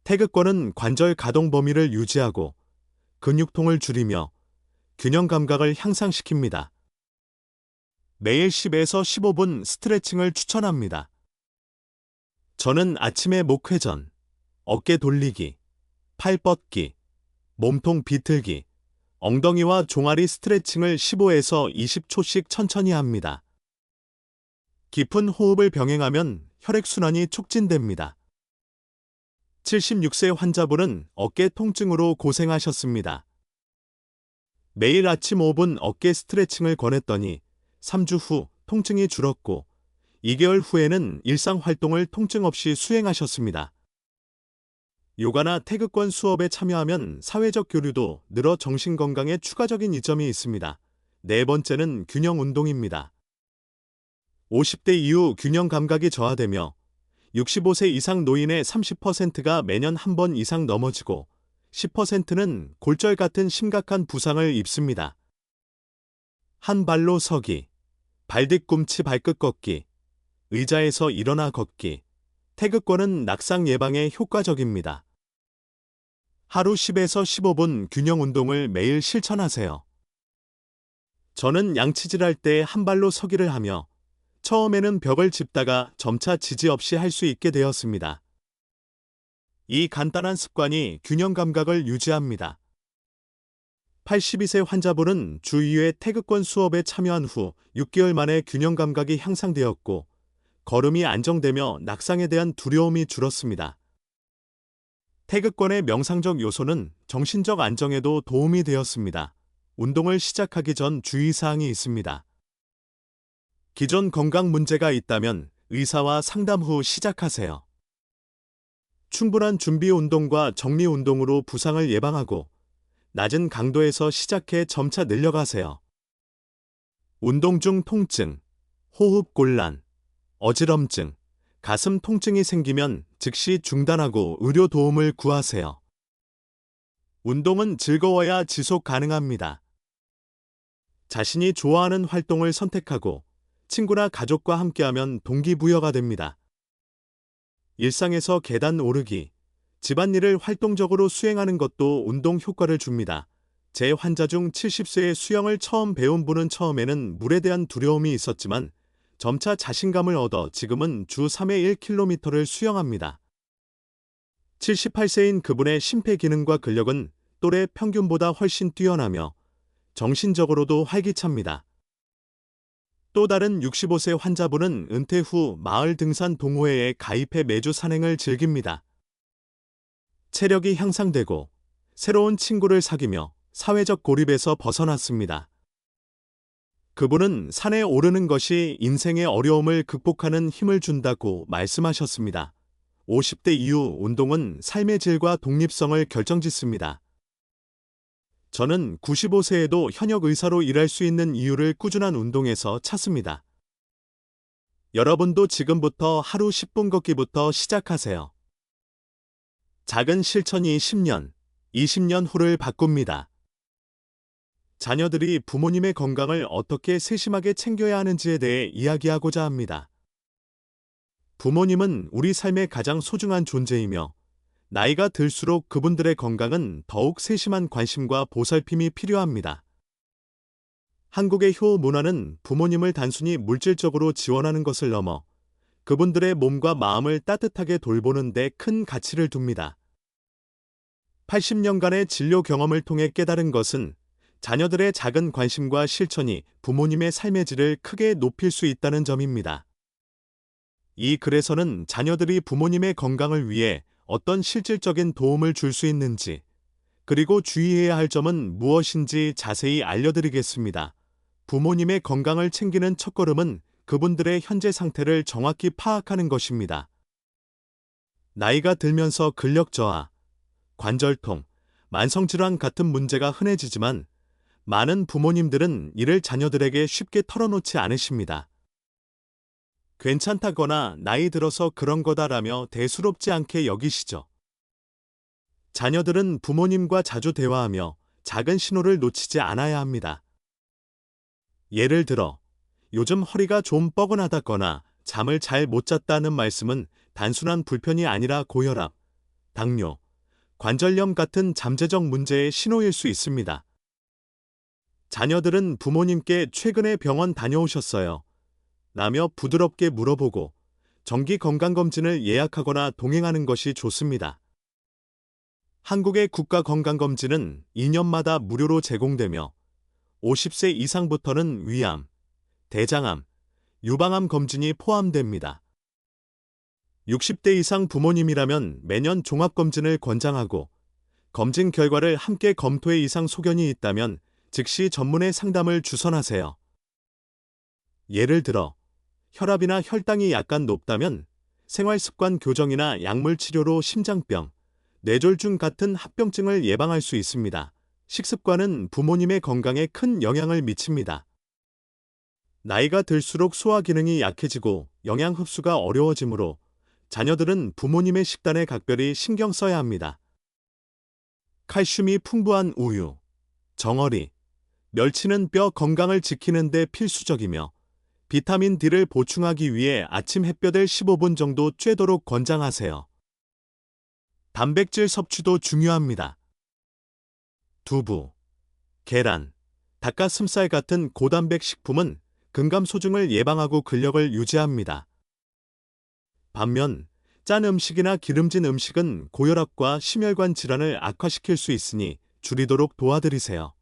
태극권은 관절 가동 범위를 유지하고 근육통을 줄이며 균형 감각을 향상시킵니다. 매일 10에서 15분 스트레칭을 추천합니다. 저는 아침에 목 회전, 어깨 돌리기, 팔 뻗기, 몸통 비틀기, 엉덩이와 종아리 스트레칭을 15에서 20초씩 천천히 합니다. 깊은 호흡을 병행하면 혈액순환이 촉진됩니다. 76세 환자분은 어깨 통증으로 고생하셨습니다. 매일 아침 5분 어깨 스트레칭을 권했더니 3주 후 통증이 줄었고 2개월 후에는 일상 활동을 통증 없이 수행하셨습니다. 요가나 태극권 수업에 참여하면 사회적 교류도 늘어 정신 건강에 추가적인 이점이 있습니다. 네 번째는 균형 운동입니다. 50대 이후 균형 감각이 저하되며 65세 이상 노인의 30%가 매년 한 번 이상 넘어지고 10%는 골절 같은 심각한 부상을 입습니다. 한 발로 서기, 발 뒤꿈치 발끝 걷기, 의자에서 일어나 걷기, 태극권은 낙상 예방에 효과적입니다. 하루 10에서 15분 균형 운동을 매일 실천하세요. 저는 양치질할 때 한 발로 서기를 하며 처음에는 벽을 짚다가 점차 지지 없이 할 수 있게 되었습니다. 이 간단한 습관이 균형 감각을 유지합니다. 82세 환자분은 주 2회 태극권 수업에 참여한 후 6개월 만에 균형 감각이 향상되었고 걸음이 안정되며 낙상에 대한 두려움이 줄었습니다. 태극권의 명상적 요소는 정신적 안정에도 도움이 되었습니다. 운동을 시작하기 전 주의사항이 있습니다. 기존 건강 문제가 있다면 의사와 상담 후 시작하세요. 충분한 준비 운동과 정리 운동으로 부상을 예방하고 낮은 강도에서 시작해 점차 늘려가세요. 운동 중 통증, 호흡 곤란, 어지럼증, 가슴 통증이 생기면 즉시 중단하고 의료 도움을 구하세요. 운동은 즐거워야 지속 가능합니다. 자신이 좋아하는 활동을 선택하고 친구나 가족과 함께하면 동기부여가 됩니다. 일상에서 계단 오르기, 집안일을 활동적으로 수행하는 것도 운동 효과를 줍니다. 제 환자 중 70세에 수영을 처음 배운 분은 처음에는 물에 대한 두려움이 있었지만 점차 자신감을 얻어 지금은 주 3회 1km를 수영합니다. 78세인 그분의 심폐기능과 근력은 또래 평균보다 훨씬 뛰어나며 정신적으로도 활기찹니다. 또 다른 65세 환자분은 은퇴 후 마을 등산 동호회에 가입해 매주 산행을 즐깁니다. 체력이 향상되고 새로운 친구를 사귀며 사회적 고립에서 벗어났습니다. 그분은 산에 오르는 것이 인생의 어려움을 극복하는 힘을 준다고 말씀하셨습니다. 50대 이후 운동은 삶의 질과 독립성을 결정짓습니다. 저는 95세에도 현역 의사로 일할 수 있는 이유를 꾸준한 운동에서 찾습니다. 여러분도 지금부터 하루 10분 걷기부터 시작하세요. 작은 실천이 10년, 20년 후를 바꿉니다. 자녀들이 부모님의 건강을 어떻게 세심하게 챙겨야 하는지에 대해 이야기하고자 합니다. 부모님은 우리 삶의 가장 소중한 존재이며 나이가 들수록 그분들의 건강은 더욱 세심한 관심과 보살핌이 필요합니다. 한국의 효 문화는 부모님을 단순히 물질적으로 지원하는 것을 넘어 그분들의 몸과 마음을 따뜻하게 돌보는 데 큰 가치를 둡니다. 80년간의 진료 경험을 통해 깨달은 것은 자녀들의 작은 관심과 실천이 부모님의 삶의 질을 크게 높일 수 있다는 점입니다. 이 글에서는 자녀들이 부모님의 건강을 위해 어떤 실질적인 도움을 줄 수 있는지, 그리고 주의해야 할 점은 무엇인지 자세히 알려드리겠습니다. 부모님의 건강을 챙기는 첫걸음은 그분들의 현재 상태를 정확히 파악하는 것입니다. 나이가 들면서 근력 저하, 관절통, 만성질환 같은 문제가 흔해지지만 많은 부모님들은 이를 자녀들에게 쉽게 털어놓지 않으십니다. 괜찮다거나 나이 들어서 그런 거다라며 대수롭지 않게 여기시죠. 자녀들은 부모님과 자주 대화하며 작은 신호를 놓치지 않아야 합니다. 예를 들어, 요즘 허리가 좀 뻐근하다거나 잠을 잘 못 잤다는 말씀은 단순한 불편이 아니라 고혈압, 당뇨, 관절염 같은 잠재적 문제의 신호일 수 있습니다. 자녀들은 부모님께 최근에 병원 다녀오셨어요 라며 부드럽게 물어보고 정기 건강검진을 예약하거나 동행하는 것이 좋습니다. 한국의 국가건강검진은 2년마다 무료로 제공되며 50세 이상부터는 위암, 대장암, 유방암 검진이 포함됩니다. 60대 이상 부모님이라면 매년 종합검진을 권장하고 검진 결과를 함께 검토해 이상 소견이 있다면 즉시 전문의 상담을 주선하세요. 예를 들어 혈압이나 혈당이 약간 높다면 생활습관 교정이나 약물 치료로 심장병, 뇌졸중 같은 합병증을 예방할 수 있습니다. 식습관은 부모님의 건강에 큰 영향을 미칩니다. 나이가 들수록 소화 기능이 약해지고 영양 흡수가 어려워지므로 자녀들은 부모님의 식단에 각별히 신경 써야 합니다. 칼슘이 풍부한 우유, 정어리, 멸치는 뼈 건강을 지키는 데 필수적이며 비타민 D를 보충하기 위해 아침 햇볕을 15분 정도 쬐도록 권장하세요. 단백질 섭취도 중요합니다. 두부, 계란, 닭가슴살 같은 고단백 식품은 근감소증을 예방하고 근력을 유지합니다. 반면 짠 음식이나 기름진 음식은 고혈압과 심혈관 질환을 악화시킬 수 있으니 줄이도록 도와드리세요.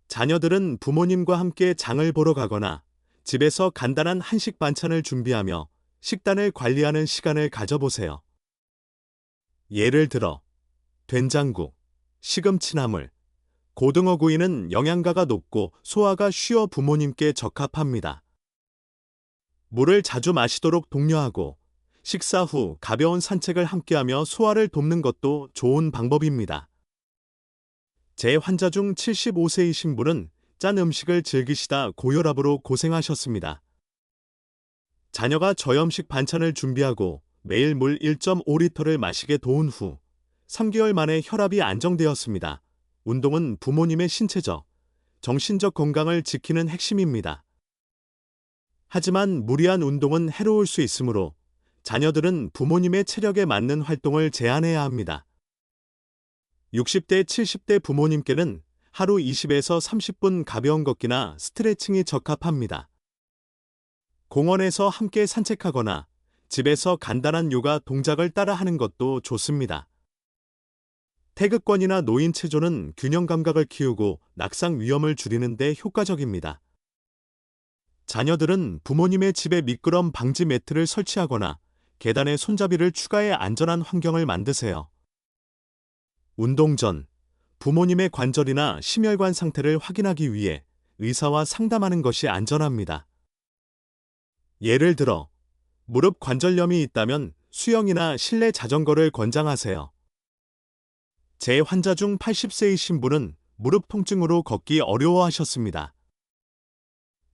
자녀들은 부모님과 함께 장을 보러 가거나 집에서 간단한 한식 반찬을 준비하며 식단을 관리하는 시간을 가져보세요. 예를 들어 된장국, 시금치나물, 고등어구이는 영양가가 높고 소화가 쉬워 부모님께 적합합니다. 물을 자주 마시도록 독려하고 식사 후 가벼운 산책을 함께하며 소화를 돕는 것도 좋은 방법입니다. 제 환자 중 75세이신 분은 짠 음식을 즐기시다 고혈압으로 고생하셨습니다. 자녀가 저염식 반찬을 준비하고 매일 물 1.5리터를 마시게 도운 후 3개월 만에 혈압이 안정되었습니다. 운동은 부모님의 신체적, 정신적 건강을 지키는 핵심입니다. 하지만 무리한 운동은 해로울 수 있으므로 자녀들은 부모님의 체력에 맞는 활동을 제한해야 합니다. 60대, 70대 부모님께는 하루 20에서 30분 가벼운 걷기나 스트레칭이 적합합니다. 공원에서 함께 산책하거나 집에서 간단한 요가 동작을 따라 하는 것도 좋습니다. 태극권이나 노인 체조는 균형 감각을 키우고 낙상 위험을 줄이는 데 효과적입니다. 자녀들은 부모님의 집에 미끄럼 방지 매트를 설치하거나 계단에 손잡이를 추가해 안전한 환경을 만드세요. 운동 전 부모님의 관절이나 심혈관 상태를 확인하기 위해 의사와 상담하는 것이 안전합니다. 예를 들어 무릎 관절염이 있다면 수영이나 실내 자전거를 권장하세요. 제 환자 중 80세이신 분은 무릎 통증으로 걷기 어려워하셨습니다.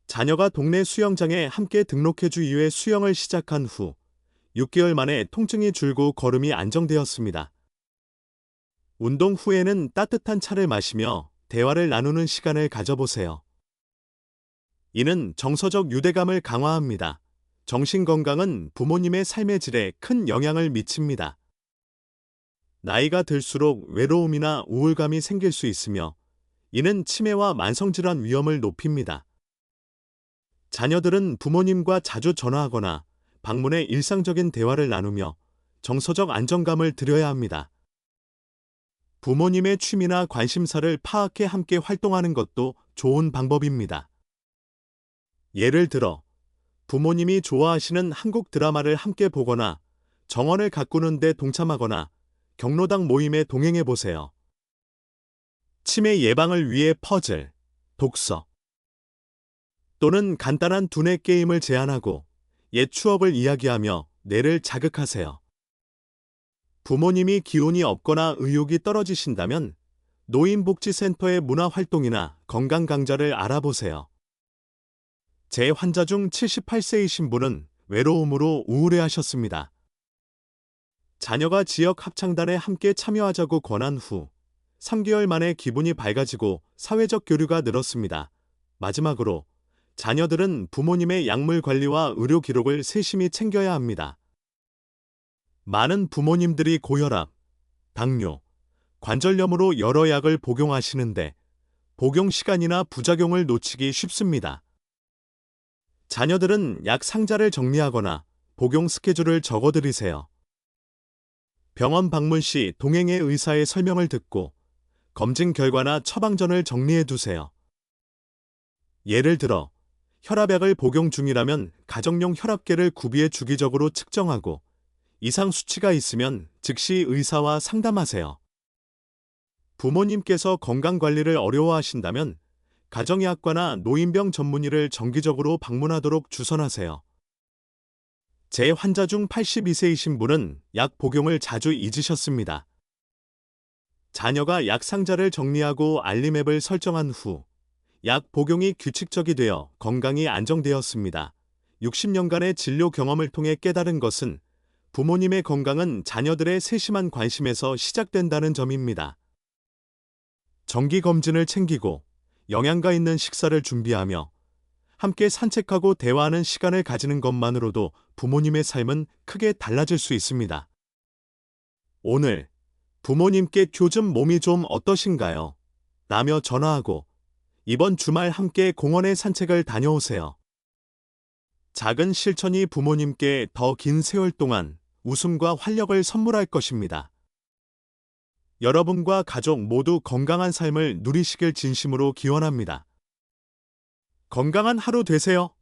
자녀가 동네 수영장에 함께 등록해주 이후에 수영을 시작한 후 6개월 만에 통증이 줄고 걸음이 안정되었습니다. 운동 후에는 따뜻한 차를 마시며 대화를 나누는 시간을 가져보세요. 이는 정서적 유대감을 강화합니다. 정신건강은 부모님의 삶의 질에 큰 영향을 미칩니다. 나이가 들수록 외로움이나 우울감이 생길 수 있으며 이는 치매와 만성질환 위험을 높입니다. 자녀들은 부모님과 자주 전화하거나 방문해 일상적인 대화를 나누며 정서적 안정감을 드려야 합니다. 부모님의 취미나 관심사를 파악해 함께 활동하는 것도 좋은 방법입니다. 예를 들어 부모님이 좋아하시는 한국 드라마를 함께 보거나 정원을 가꾸는 데 동참하거나 경로당 모임에 동행해 보세요. 치매 예방을 위해 퍼즐, 독서 또는 간단한 두뇌 게임을 제안하고 옛 추억을 이야기하며 뇌를 자극하세요. 부모님이 기운이 없거나 의욕이 떨어지신다면 노인복지센터의 문화활동이나 건강 강좌를 알아보세요. 제 환자 중 78세이신 분은 외로움으로 우울해하셨습니다. 자녀가 지역 합창단에 함께 참여하자고 권한 후 3개월 만에 기분이 밝아지고 사회적 교류가 늘었습니다. 마지막으로 자녀들은 부모님의 약물 관리와 의료 기록을 세심히 챙겨야 합니다. 많은 부모님들이 고혈압, 당뇨, 관절염으로 여러 약을 복용하시는데 복용 시간이나 부작용을 놓치기 쉽습니다. 자녀들은 약 상자를 정리하거나 복용 스케줄을 적어드리세요. 병원 방문 시 동행의 의사의 설명을 듣고 검진 결과나 처방전을 정리해 두세요. 예를 들어 혈압약을 복용 중이라면 가정용 혈압계를 구비해 주기적으로 측정하고 이상 수치가 있으면 즉시 의사와 상담하세요. 부모님께서 건강관리를 어려워하신다면 가정의학과나 노인병 전문의를 정기적으로 방문하도록 주선하세요. 제 환자 중 82세이신 분은 약 복용을 자주 잊으셨습니다. 자녀가 약 상자를 정리하고 알림 앱을 설정한 후 약 복용이 규칙적이 되어 건강이 안정되었습니다. 60년간의 진료 경험을 통해 깨달은 것은 부모님의 건강은 자녀들의 세심한 관심에서 시작된다는 점입니다. 정기검진을 챙기고 영양가 있는 식사를 준비하며 함께 산책하고 대화하는 시간을 가지는 것만으로도 부모님의 삶은 크게 달라질 수 있습니다. 오늘 부모님께 요즘 몸이 좀 어떠신가요? 라며 전화하고 이번 주말 함께 공원에 산책을 다녀오세요. 작은 실천이 부모님께 더 긴 세월 동안 웃음과 활력을 선물할 것입니다. 여러분과 가족 모두 건강한 삶을 누리시길 진심으로 기원합니다. 건강한 하루 되세요.